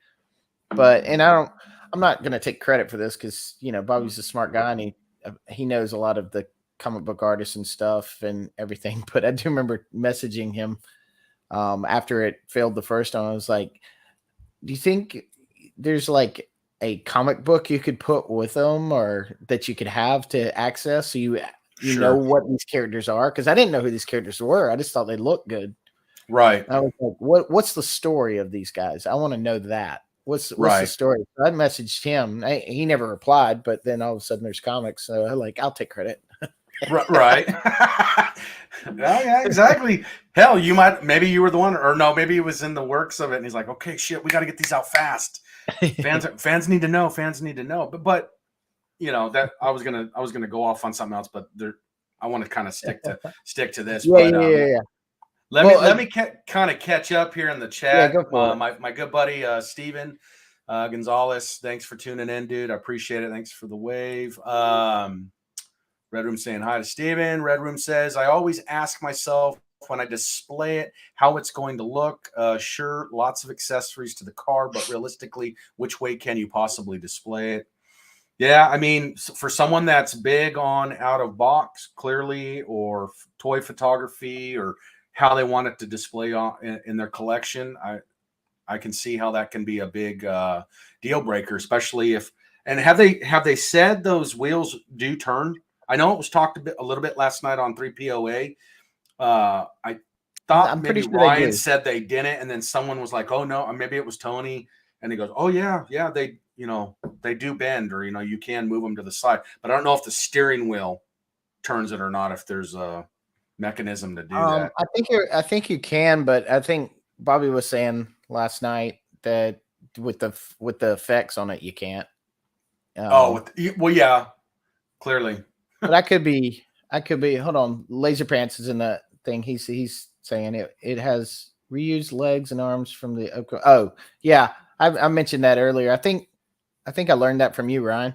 But I'm not going to take credit for this, because Bobby's a smart guy and he knows a lot of the comic book artists and stuff and everything. But I do remember messaging him after it failed the first one. I was like, do you think there's like a comic book you could put with them or that you could have to access so you know Sure. what these characters are? Because I didn't know who these characters were. I just thought they looked good. Right. I was like, what's the story of these guys? I want to know that. What's the Right. story? So I messaged him. He never replied, but then all of a sudden there's comics. So I'm like, I'll take credit. Right. Yeah, exactly. Hell, maybe you were the one, or no, maybe it was in the works of it. And he's like, okay, shit, we got to get these out fast. Fans need to know. Fans need to know. But that I was gonna go off on something else, but I want to kind of stick to this. Yeah, But yeah. let me kind of catch up here in the chat. Yeah, go for it. My good buddy Steven Gonzalez, thanks for tuning in, dude. I appreciate it. Thanks for the wave. Red Room saying hi to Steven. Red Room says, I always ask myself when I display it how it's going to look. Sure, lots of accessories to the car, but realistically, which way can you possibly display it? Yeah, I mean, for someone that's big on out of box, clearly, or toy photography, or how they want it to display in their collection, I can see how that can be a big deal breaker, especially if. And have they said those wheels do turn? I know it was talked a little bit last night on 3POA. I thought I'm maybe pretty sure Ryan said they didn't, and then someone was like, "Oh no," or maybe it was Tony, and he goes, "Oh yeah, they do bend, or you can move them to the side." But I don't know if the steering wheel turns it or not. If there's a mechanism to do that. I think you can, but I think Bobby was saying last night that with the effects on it, you can't. Well, yeah, clearly. But I could be. Hold on, Laser Pants is in that thing. He's saying it has reused legs and arms from the. Oh yeah, I mentioned that earlier. I think I learned that from you, Ryan.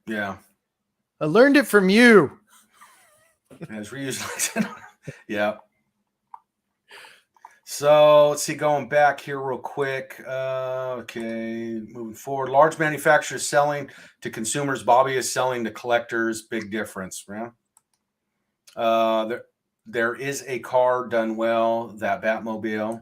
Yeah, I learned it from you. It has reused legs. Yeah. So let's see, going back here real quick. Okay, moving forward. Large manufacturers selling to consumers. Bobby is selling to collectors. Big difference, yeah. There is a car done well, that Batmobile.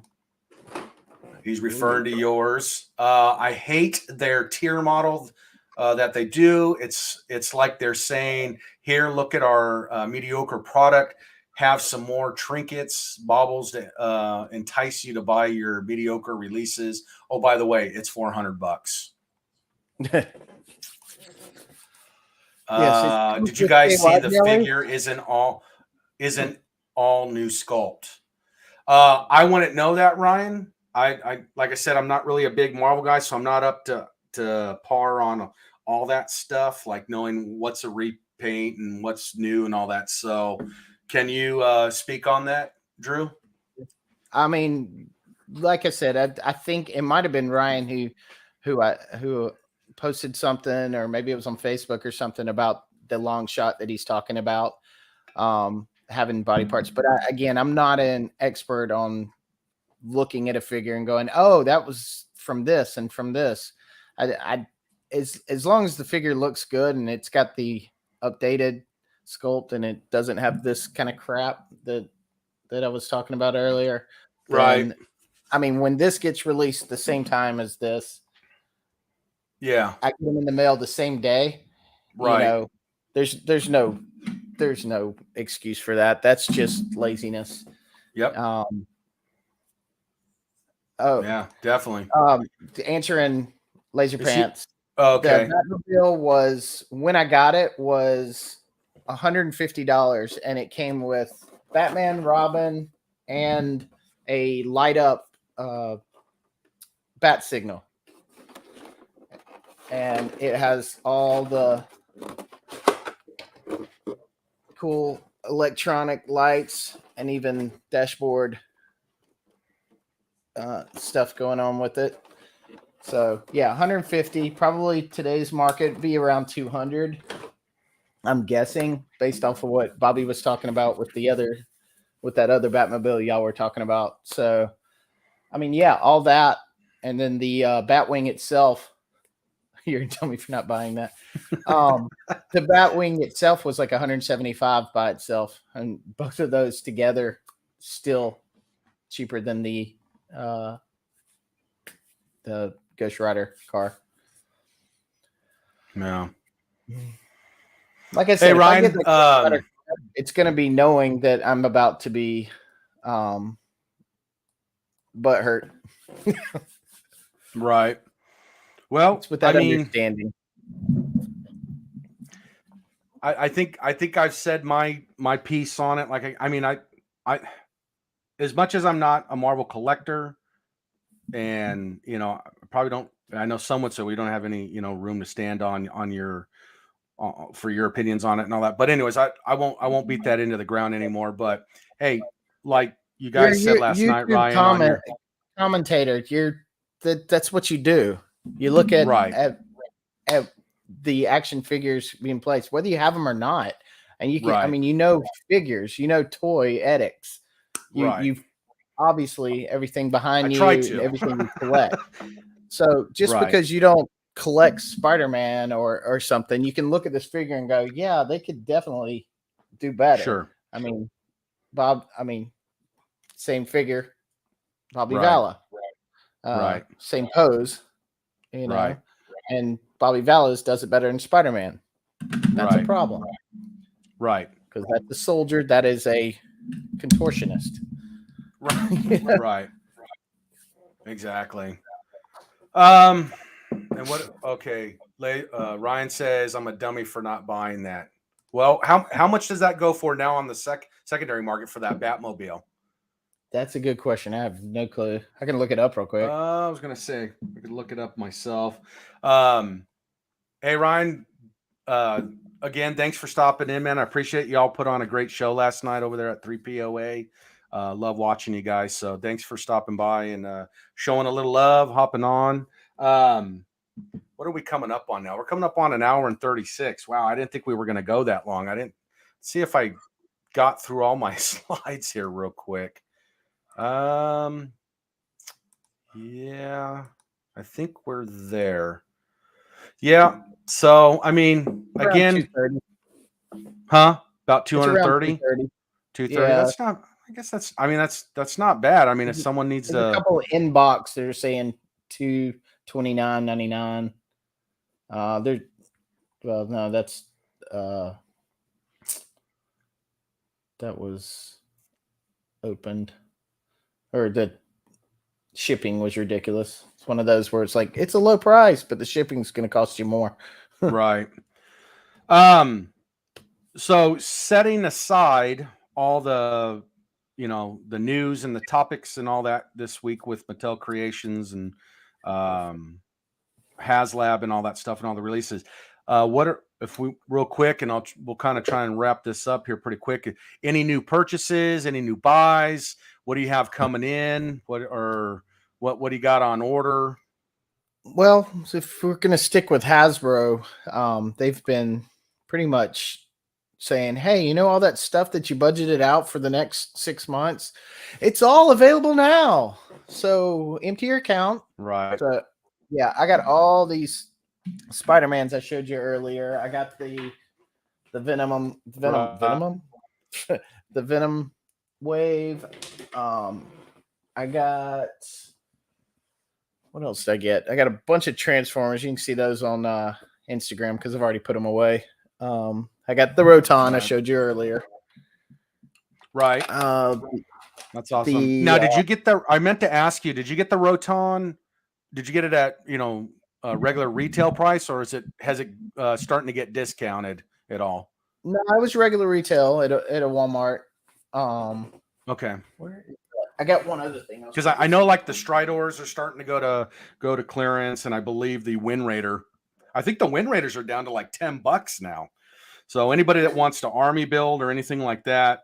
He's referring to yours. I hate their tier model that they do. It's like they're saying, here, look at our mediocre product. Have some more trinkets, baubles to entice you to buy your mediocre releases. Oh, by the way, it's $400. Did you guys see the figure isn't all new sculpt? I wouldn't know that, Ryan. I like I said, I'm not really a big Marvel guy, so I'm not up to par on all that stuff, like knowing what's a repaint and what's new and all that. So can you speak on that, Drew? I mean, like I said, I think it might have been Ryan who posted something, or maybe it was on Facebook or something, about the long shot that he's talking about, having body parts. But again, I'm not an expert on looking at a figure and going, "Oh, that was from this and from this." As long as the figure looks good and it's got the updated sculpt and it doesn't have this kind of crap that I was talking about earlier, then, Right. I mean, when this gets released the same time as this, yeah, I get them in the mail the same day. right. There's no excuse for that. That's just laziness. Yep. Yeah, definitely. Answering Laser Pants. Okay. The Batmobile was, when I got it, was $150, and it came with Batman, Robin, and a light up bat signal, and it has all the cool electronic lights and even dashboard stuff going on with it. So yeah, 150. Probably today's market be around 200. I'm guessing, based off of what Bobby was talking about with that other Batmobile y'all were talking about. So, I mean, yeah, all that, and then the Batwing itself. You're gonna tell me if you're not buying that. The Batwing itself was like 175 by itself, and both of those together still cheaper than the Ghost Rider car. No. Like I said, Hey, if I get Ryan. the Ghost Rider, it's going to be knowing that I'm about to be butt hurt. Right. Well, It's with that I mean, understanding. I think I've said my piece on it. Like, I mean, I as much as I'm not a Marvel collector, and you know, I probably don't. I know some would say we don't have any, you know, room to stand on your for your opinions on it and all that. But anyways, I won't beat that into the ground anymore. But hey, like you guys said last night, Ryan, on your commentator, that's what you do. You look at right. at the action figures being placed, whether you have them or not, and you can. I Right. mean, you know figures, you know toy edits. Right. You've obviously everything behind I you try and to. everything you collect. So just Right. because you don't collect Spider-Man or something, you can look at this figure and go, yeah, they could definitely do better. Sure. I mean, same figure, Bobby Right. Vala. Right. Same pose, you know. Right. And Bobby Vallis does it better than Spider-Man. That's a Right. problem. Right. Because that's a soldier, that is a contortionist. Right. Right. Exactly. And what? Okay. Ryan says I'm a dummy for not buying that. Well, how much does that go for now on the secondary market for that Batmobile? That's a good question. I have no clue. I can look it up real quick. I was gonna say I could look it up myself. Hey Ryan, again, thanks for stopping in, man. I appreciate y'all put on a great show last night over there at 3POA. Love watching you guys. So thanks for stopping by and showing a little love, hopping on. What are we coming up on now? We're coming up on an hour and 36. Wow, I didn't think we were going to go that long. I didn't see if I got through all my slides here real quick. Yeah, I think we're there. Yeah. So, I mean, again, about 230, 230. Yeah. That's not, I guess that's, I mean, that's not bad. I mean, if someone needs a couple of inbox, they're saying $229.99. Well, no, that's, that was opened, or the shipping was ridiculous. It's one of those where it's like, it's a low price, but the shipping's going to cost you more. Right. So setting aside all the, you know, the news and the topics and all that this week with Mattel Creations and HasLab and all that stuff and all the releases, what are, if we real quick, and we'll kind of try and wrap this up here pretty quick. Any new purchases, any new buys? What do you have coming in? What do you got on order? Well, if we're going to stick with Hasbro, they've been pretty much saying, hey, you know, all that stuff that you budgeted out for the next 6 months, it's all available now. So empty your account. Right. So, yeah, I got all these Spider-Mans I showed you earlier. I got the Venom, the Venom Wave. I got, what else did I get? I got a bunch of Transformers. You can see those on Instagram because I've already put them away. I got the Roton I showed you earlier. Right. That's awesome. Now, did you get I meant to ask you, did you get the Roton? Did you get it at, you know, a regular retail price, or has it starting to get discounted at all? No, I was regular retail at a Walmart. Okay. I got one other thing. Because I know like the Stridors are starting to go to clearance, and I believe the Wind Raider. I think the Wind Raiders are down to like $10 now. So anybody that wants to army build or anything like that,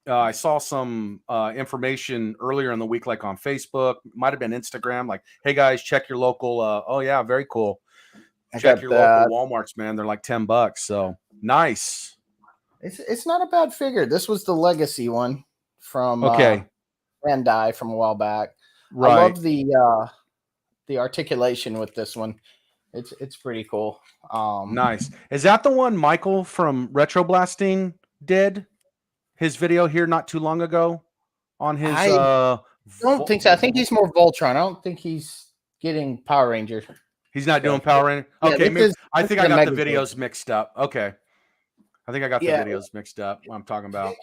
I saw some information earlier in the week, like on Facebook, might have been Instagram, like, hey guys, check your local. Oh yeah, very cool. Check your local Walmarts, man. They're like $10. So nice. It's not a bad figure. This was the legacy one from Bandai from a while back. Right. I love the articulation with this one. It's pretty cool. Nice. Is that the one Michael from Retro Blasting did his video here not too long ago on his don't think so. I think he's more Voltron. I don't think he's getting Power Ranger. He's not doing Stuff. Power Ranger. Yeah, Okay, maybe I this think is I a got the Megazord. videos mixed up. Okay, I think I got the videos mixed up. What I'm talking about.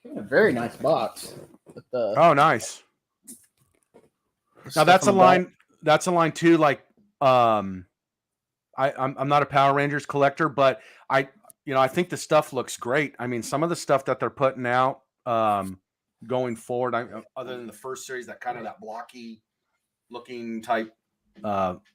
In a very nice box. With the, Oh, nice. Now that's a line. That's a line too. Like, I'm not a Power Rangers collector, but I think the stuff looks great. I mean, some of the stuff that they're putting out going forward, other than the first series, that kind of that blocky looking type,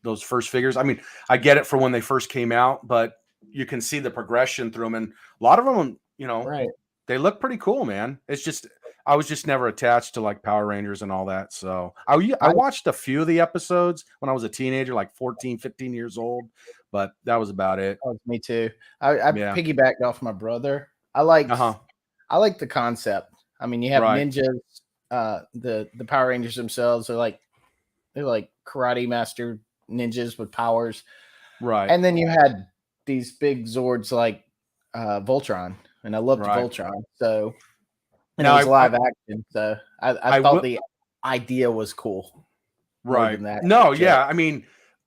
those first figures. I mean, I get it for when they first came out, but you can see the progression through them, and a lot of them, right. they look pretty cool, man. It's just I was just never attached to like Power Rangers and all that. So I watched a few of the episodes when I was a teenager, like 14, 15 years old, but that was about it. Oh, me too. I piggybacked off my brother. I like the concept. I mean, you have ninjas. The Power Rangers themselves are they're like karate master ninjas with powers, right? And then you had these big Zords like Voltron, and I loved Voltron. So, and it was live action. So I thought the idea was cool. Right. No, yeah. I mean,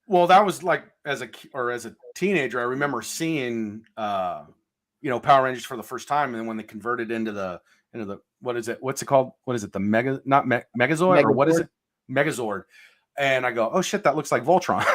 well, that was like as a teenager, I remember seeing Power Rangers for the first time, and then when they converted into the what is it? What's it called? What is it? The Megazord or what is it? Megazord. And I go, oh shit, that looks like Voltron.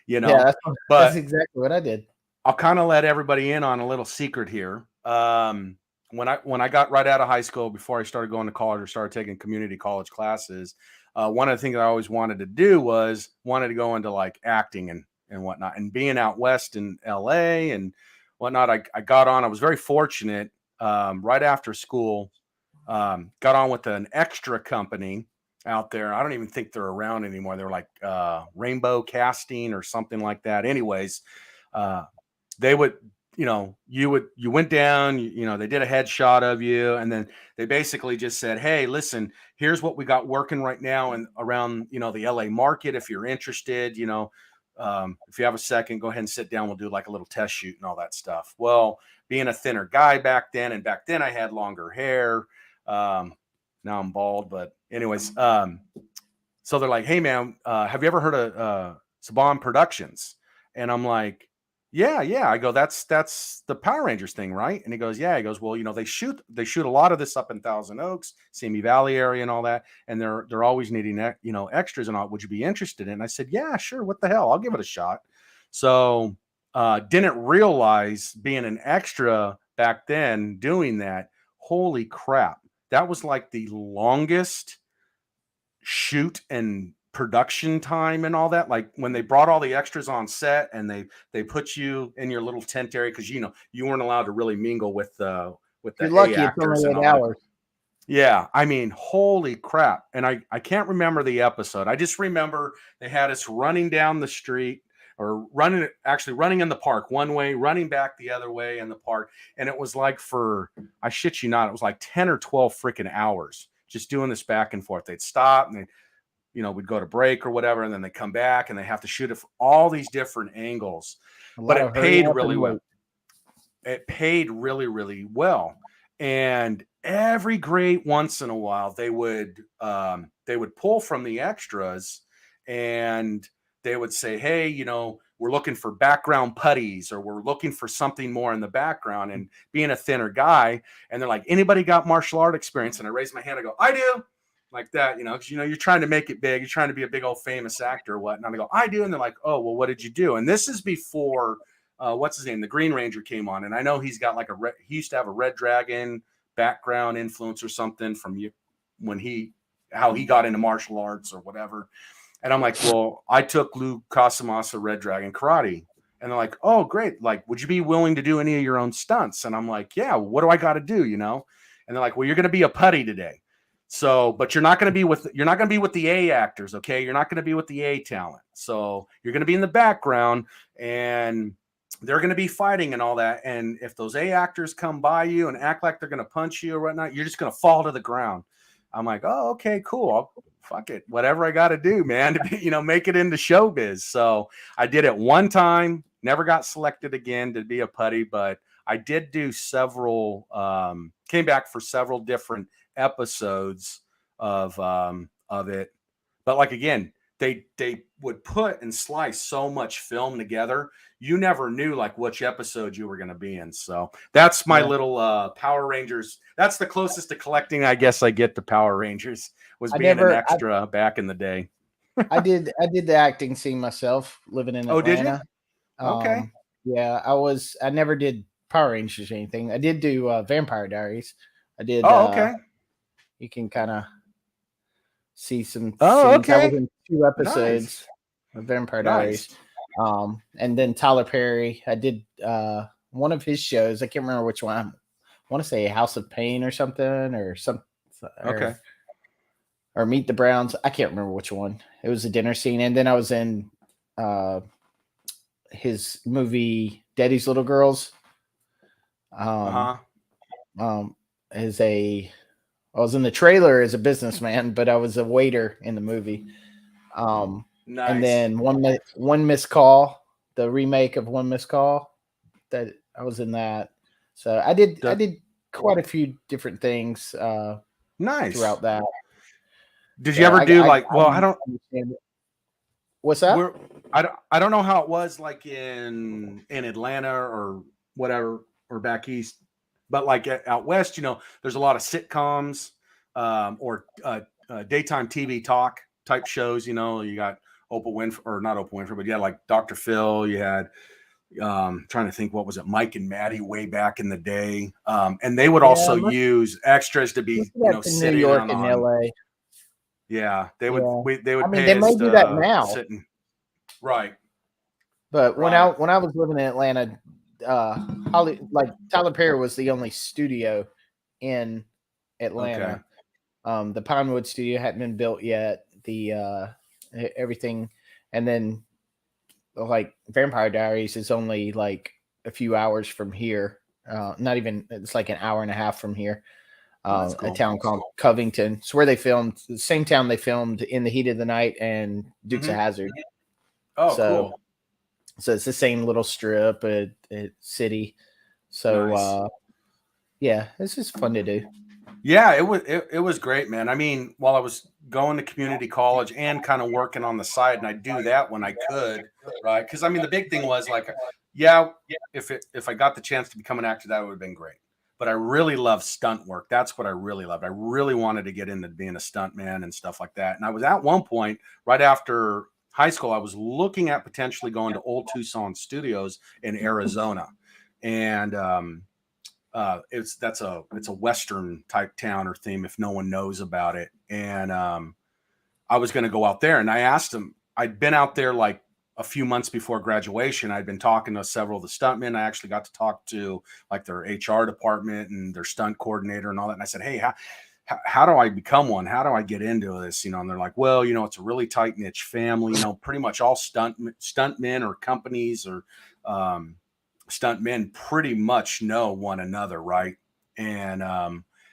Yeah, that's exactly what I did. I'll kind of let everybody in on a little secret here. When I got right out of high school, before I started going to college or started taking community college classes, one of the things I always wanted to do was wanted to go into like acting and whatnot. And being out west in LA and whatnot, I got on. I was very fortunate. Right after school, got on with an extra company out there. I don't even think they're around anymore. They're like Rainbow Casting or something like that. Anyways, they would, you went down, they did a headshot of you, and then they basically just said, hey, listen, here's what we got working right now and around, the LA market. If you're interested, if you have a second, go ahead and sit down. We'll do like a little test shoot and all that stuff. Well, being a thinner guy back then I had longer hair. Now I'm bald, but anyways, so they're like, hey man, have you ever heard of Saban Productions? And I'm like, yeah. I go, that's the Power Rangers thing, right? And he goes, yeah. He goes, well, they shoot a lot of this up in Thousand Oaks, Simi Valley area and all that. And they're always needing, extras and all. Would you be interested in? I said, yeah, sure. What the hell? I'll give it a shot. So didn't realize being an extra back then doing that. Holy crap. That was like the longest shoot and production time and all that. Like when they brought all the extras on set and they put you in your little tent area because you weren't allowed to really mingle with the You're lucky actors it's only 8 hours. Yeah, I mean, holy crap. And I can't remember the episode. I just remember they had us running down the street or running in the park one way, running back the other way in the park. And it was like I shit you not, it was like 10 or 12 freaking hours just doing this back and forth. They'd stop and we'd go to break or whatever. And then they come back and they have to shoot it from all these different angles. But it paid really well. It paid really, really well. And every great once in a while they would pull from the extras and they would say, hey, we're looking for background putties or we're looking for something more in the background. And being a thinner guy, and they're like, anybody got martial art experience? And I raise my hand, I go, I do. Like that, because you're trying to make it big, you're trying to be a big old famous actor or whatnot. And I go, I do. And they're like, oh, well, what did you do? And this is before what's his name? The Green Ranger came on. And I know he's got like he used to have a Red Dragon background influence or something from how he got into martial arts or whatever. And I'm like, well, I took Lou Casamasa Red Dragon karate. And they're like, oh, great. Like, would you be willing to do any of your own stunts? And I'm like, yeah, what do I got to do? And they're like, well, you're going to be a putty today. So, but you're not going to be with the A actors. Okay. You're not going to be with the A talent. So you're going to be in the background and they're going to be fighting and all that. And if those A actors come by you and act like they're going to punch you or whatnot, you're just going to fall to the ground. I'm like, oh, okay, cool. Fuck it. Whatever I got to do, man, to make it into showbiz. So I did it one time, never got selected again to be a putty, but I did do several, came back for several different episodes of it. But like again, they would put and slice so much film together. You never knew like which episode you were going to be in. So that's my little Power Rangers. That's the closest to collecting I guess I get to Power Rangers, was being an extra back in the day. I did the acting scene myself living in Oh, did you? Atlanta. Okay. Yeah, I never did Power Rangers or anything. I did do Vampire Diaries. I did. Oh, okay. You can kind of see some scenes. Okay. I was in 2 episodes of Vampire Diaries. And then Tyler Perry, I did one of his shows. I can't remember which one. I want to say House of Pain or something, or some. Okay. Or Meet the Browns. I can't remember which one. It was a dinner scene, and then I was in his movie Daddy's Little Girls. I was in the trailer as a businessman, but I was a waiter in the movie. Nice. And then one Missed Call, the remake of One Missed Call, that I was in that. So I did quite a few different things. Nice. Throughout that. Did you ever do like? I don't understand it. What's that? I don't know how it was like in Atlanta or whatever, or back east, but like out west, there's a lot of sitcoms or daytime TV talk type shows. You got Oprah Winfrey, or not Oprah Winfrey, but you had like Dr. Phil. You had trying to think, what was it, Mike and Maddie way back in the day, and they would also use extras to be in New York and LA. Yeah, they would. Yeah. They would. They may do that now. Right. But when I was living in Atlanta, Tyler Perry was the only studio in Atlanta. Okay. The Pinewood studio hadn't been built yet. The everything, and then like Vampire Diaries is only like a few hours from here. Not even. It's like an hour and a half from here. Cool. A town called Covington. It's where they filmed, the same town they filmed In the Heat of the Night and Dukes of Hazzard. Oh, cool. So it's the same little strip at city. So nice. Yeah, this is fun to do. Yeah, it was great, man. I mean, while I was going to community college and kind of working on the side, and I do that when I could, right? Because I mean, the big thing was like, if I got the chance to become an actor, that would have been great. But I really love stunt work. That's what I really loved. I really wanted to get into being a stunt man and stuff like that. And I was at one point, right after high school, I was looking at potentially going to Old Tucson Studios in Arizona. And it's a Western type town or theme if no one knows about it. And I was going to go out there, and I asked him, I'd been out there like a few months before graduation. I'd been talking to several of the stuntmen. I actually got to talk to like their HR department and their stunt coordinator and all that. And I said, hey, how do I become one? How do I get into this? And they're like, well, it's a really tight niche family. Pretty much all stuntmen or companies or stuntmen pretty much know one another, right? And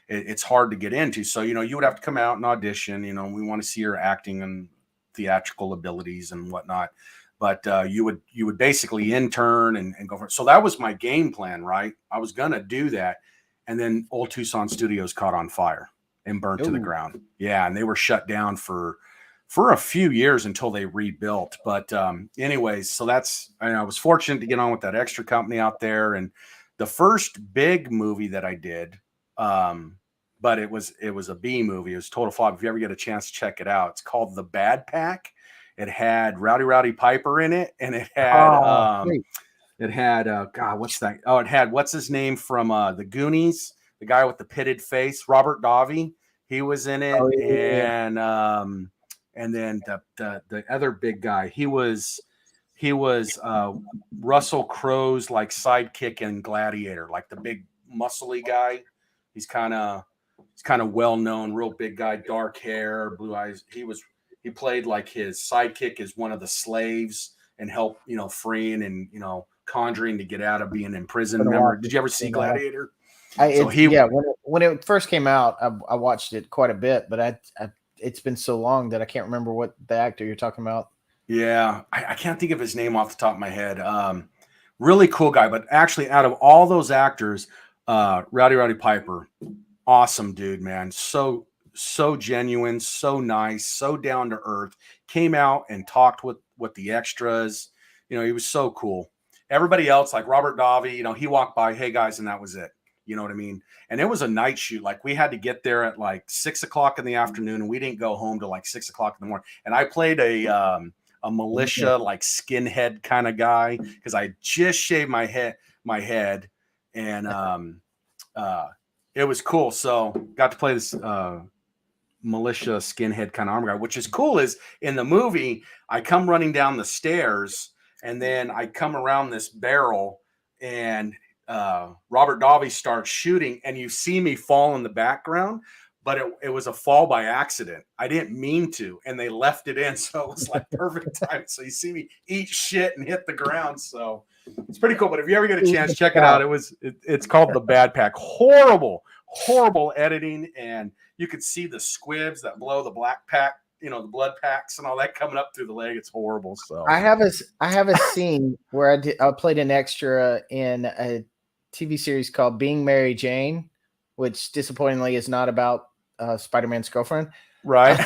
it's hard to get into. So, you would have to come out and audition. We want to see your acting and theatrical abilities and whatnot. But you would basically intern and go for it. So that was my game plan, right? I was going to do that. And then Old Tucson Studios caught on fire and burnt to the ground. Yeah, and they were shut down for a few years until they rebuilt. But anyways, so I was fortunate to get on with that extra company out there. And the first big movie that I did, but it was a B movie. It was total flop. If you ever get a chance to check it out, it's called The Bad Pack. It had Rowdy Piper in it, and it had God, what's that? Oh, it had what's his name from the Goonies, the guy with the pitted face, Robert Davi. He was in it, and then the other big guy, he was Russell Crowe's like sidekick in Gladiator, like the big muscly guy. He's kind of well known, real big guy, dark hair, blue eyes. He played like his sidekick as one of the slaves and helped, freeing and, conjuring to get out of being in prison. Remember, did you ever see Gladiator? When it first came out, I watched it quite a bit, but it's been so long that I can't remember what the actor you're talking about. Yeah, I can't think of his name off the top of my head. Really cool guy, but actually out of all those actors, Rowdy Piper, awesome dude, man. So so genuine, so nice, so down to earth. Came out and talked with the extras. He was so cool. Everybody else, like Robert Davi, he walked by, hey guys, and that was it. You know what I mean? And it was a night shoot. Like we had to get there at like 6 o'clock in the afternoon, and we didn't go home till like 6 o'clock in the morning. And I played a militia, like skinhead kind of guy, because I just shaved my head, and it was cool. So got to play this militia skinhead kind of armor guy. Which is cool is in the movie, I come running down the stairs, and then I come around this barrel, and Robert Davi starts shooting, and you see me fall in the background, but it was a fall by accident. I didn't mean to, and they left it in, so it was like perfect time. So you see me eat shit and hit the ground. So it's pretty cool. But if you ever get a chance, check it out. It's called The Bad Pack. Horrible editing, and you could see the squibs that blow the black pack, the blood packs and all that coming up through the leg. It's horrible. So I have a scene where I played an extra in a TV series called Being Mary Jane, which disappointingly is not about Spider-Man's girlfriend. Right.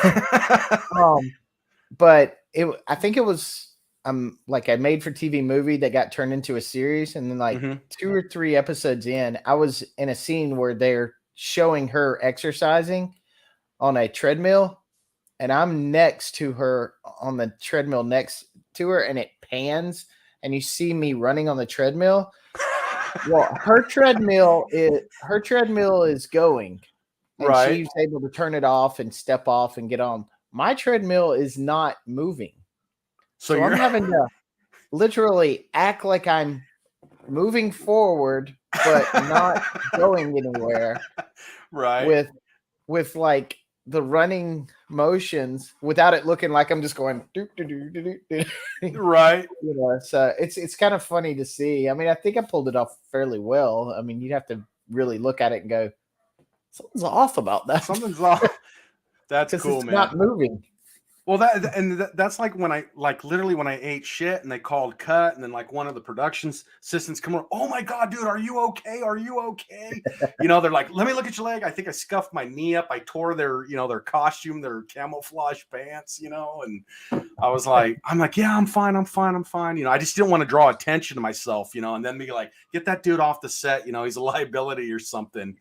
But I think it was like a made for TV movie that got turned into a series, and then like 2 or 3 episodes in, I was in a scene where they're showing her exercising on a treadmill, and I'm next to her on the treadmill next to her, and it pans, and you see me running on the treadmill. Well, her treadmill is going, and right. she's able to turn it off and step off and get on. My treadmill is not moving. So I'm having to literally act like I'm moving forward, but not going anywhere. Right. With like the running motions without it looking like I'm just going do, do, do, do, do. Right. So it's kind of funny to see. I mean, I think I pulled it off fairly well. I mean, you'd have to really look at it and go, something's off about that. Something's off. That's cool, it's man. not moving. Well, that's like when literally when I ate shit and they called cut, and then like one of the production assistants come over. Oh my God, dude, are you okay? Are you okay? They're like, let me look at your leg. I think I scuffed my knee up. I tore their costume, their camouflage pants, and I was like, yeah, I'm fine. I just didn't want to draw attention to myself, and then be like, get that dude off the set. He's a liability or something.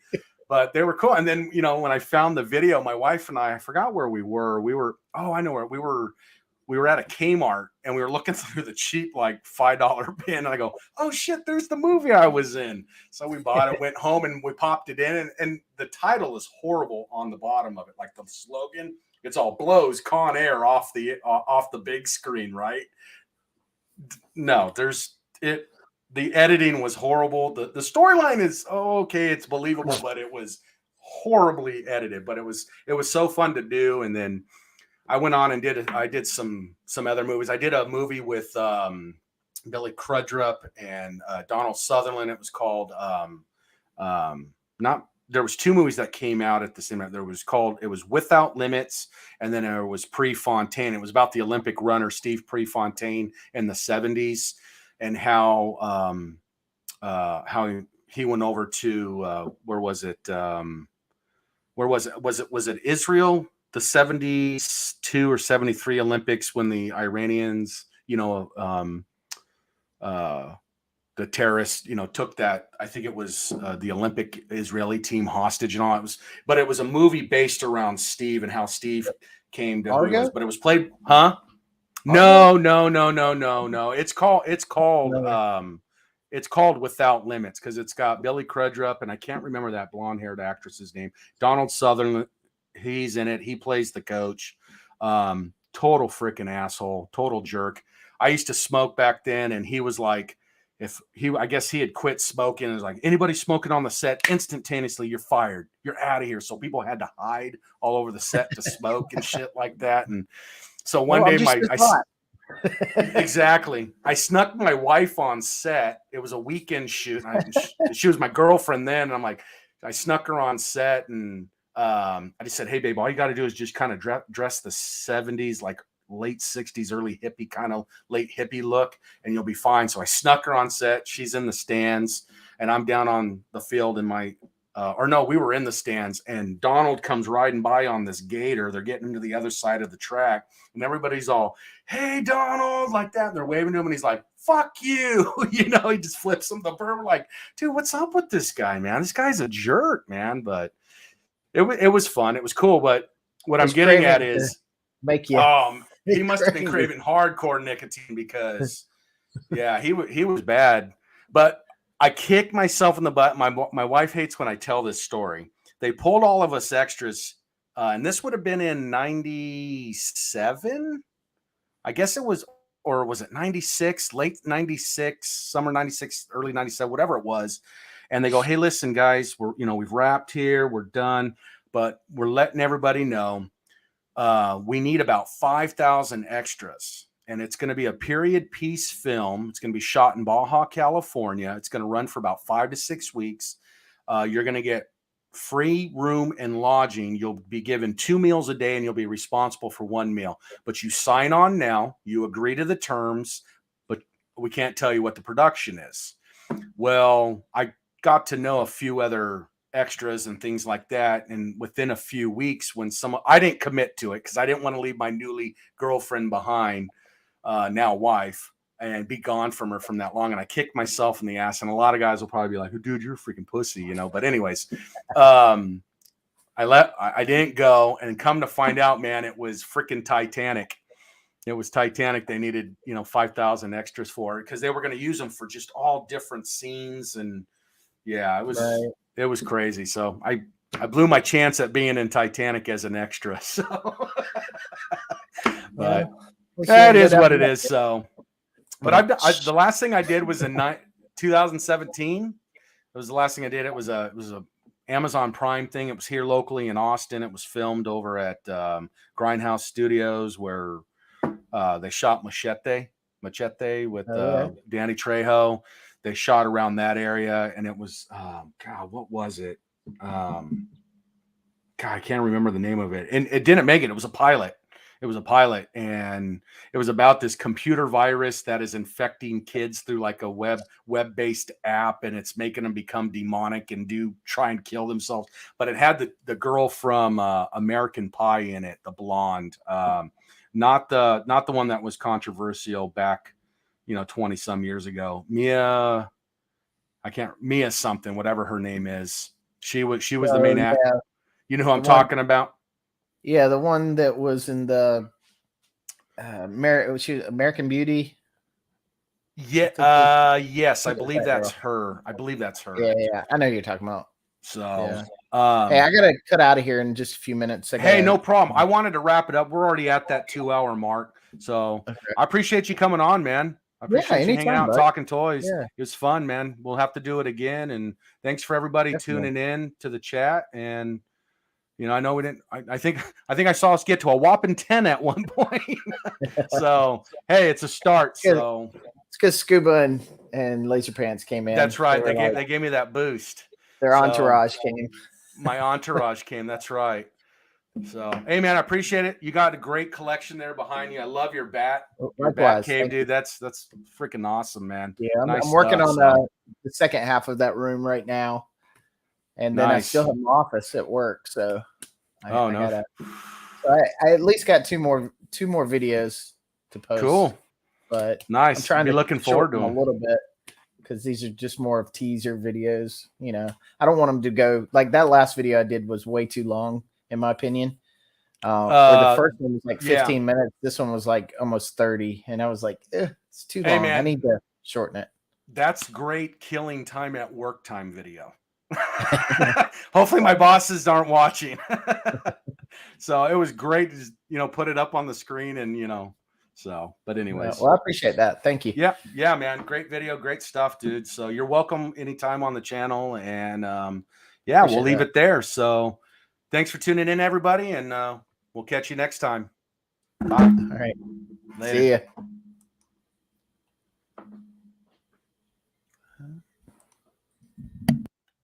But they were cool. And then, when I found the video, my wife and I forgot where we were. I know where we were at a Kmart, and we were looking through the cheap, like $5 bin. And I go, oh shit, there's the movie I was in. So we bought it, went home, and we popped it in. And the title is horrible on the bottom of it. Like the slogan, it's all blows Con Air off the big screen, right? No, the editing was horrible. The storyline is okay, it's believable, but it was horribly edited. But it was so fun to do. And then I went on and did some other movies. I did a movie with Billy Crudup and Donald Sutherland. It was called there was 2 movies that came out at the same time. It was Without Limits, and then there was Prefontaine. It was about the Olympic runner Steve Prefontaine in the 70s. And how he went over to where was it? Was it Israel? The 72 or 73 Olympics, when the Iranians, the terrorists, took that. I think it was the Olympic Israeli team hostage and all. It was a movie based around Steve and how Steve came to who he was. But it was played, huh? No. It's called Without Limits, because it's got Billy Crudup, and I can't remember that blonde-haired actress's name. Donald Sutherland, he's in it. He plays the coach. Total freaking asshole, total jerk. I used to smoke back then, and he was like, I guess he had quit smoking, and was like, anybody smoking on the set, instantaneously, you're fired. You're out of here. So people had to hide all over the set to smoke and shit like that. And so one day exactly. I snuck my wife on set. It was a weekend shoot. She was my girlfriend then. And I'm like, I snuck her on set, and I just said, hey babe, all you got to do is just kind of dress the 70s, like late 60s, early hippie, kind of late hippie look, and you'll be fine. So I snuck her on set. She's in the stands, and I'm down on the field in my or no, we were in the stands, and Donald comes riding by on this gator. They're getting to the other side of the track, and everybody's all, "Hey, Donald," like that. And they're waving to him, and he's like, "Fuck you." You know, he just flips him the bird. We're like, dude, what's up with this guy, man? This guy's a jerk, man. But it was fun. It was cool. But what I'm getting at is, make you. He must have been craving hardcore nicotine because, yeah, he was bad. But I kicked myself in the butt. My wife hates when I tell this story. They pulled all of us extras, and this would have been in 97. I guess it was, or was it 96, late 96, summer 96, early 97, whatever it was. And they go, "Hey, listen, guys, we've wrapped here. We're done, but we're letting everybody know we need about 5,000 extras. And it's going to be a period piece film. It's going to be shot in Baja, California. It's going to run for about 5 to 6 weeks. You're going to get free room and lodging. You'll be given 2 meals a day, and you'll be responsible for 1 meal. But you sign on now. You agree to the terms, but we can't tell you what the production is." Well, I got to know a few other extras and things like that. And within a few weeks, when I didn't commit to it because I didn't want to leave my newly girlfriend behind, now wife, and be gone from her from that long. And I kicked myself in the ass. And a lot of guys will probably be like, "Dude, you're a freaking pussy," you know. But anyways, I didn't go, and come to find out, man, it was freaking Titanic. It was Titanic. They needed, 5,000 extras for it because they were going to use them for just all different scenes. And yeah, it was crazy. So I blew my chance at being in Titanic as an extra. So, but that is what it is. So, but the last thing I did was in 2017. It was the last thing I did. It was a Amazon Prime thing. It was here locally in Austin. It was filmed over at Grindhouse Studios, where they shot Machete with Danny Trejo. They shot around that area, and it was God, what was it? God, I can't remember the name of it. And it didn't make it. It was a pilot. And it was about this computer virus that is infecting kids through like a web-based app, and it's making them become demonic and try and kill themselves. But it had the girl from American Pie in it, the blonde, not the one that was controversial back, 20 some years ago. Mia something, whatever her name is. She was the main actor. You know who I'm talking about? Yeah, the one that was in the American Beauty. Yeah. Yes, I believe that's her. Yeah. I know who you're talking about. So, hey, I gotta cut out of here in just a few minutes. Hey, no problem. I wanted to wrap it up. We're already at that 2-hour mark. So I appreciate you coming on, man. I appreciate you hanging out and talking toys. Yeah. It was fun, man. We'll have to do it again. And thanks for everybody tuning in to the chat. And I know we didn't. I think I saw us get to a whopping 10 at one point. So hey, it's a start. So it's because Scuba and Laser Pants came in. That's right. They gave me that boost. Their entourage came. My entourage came. That's right. So hey, man, I appreciate it. You got a great collection there behind you. I love your bat cave, dude. That's freaking awesome, man. Yeah, I'm working on the second half of that room right now. And then I still have an office at work, so I at least got two more videos to post. Cool, but nice. I'm trying to be looking forward to them a little bit because these are just more of teaser videos. I don't want them to go like that last video I did was way too long, in my opinion. The first one was like 15 minutes. This one was like almost 30, and I was like, it's too long. Man, I need to shorten it. That's great killing time at work time video. Hopefully my bosses aren't watching. So it was great to just, put it up on the screen and but anyways. Well, I appreciate that. Thank you. Yeah, man. Great video, great stuff, dude. So you're welcome anytime on the channel. And we'll leave it there. So thanks for tuning in, everybody, and we'll catch you next time. Bye. All right. Later. See ya.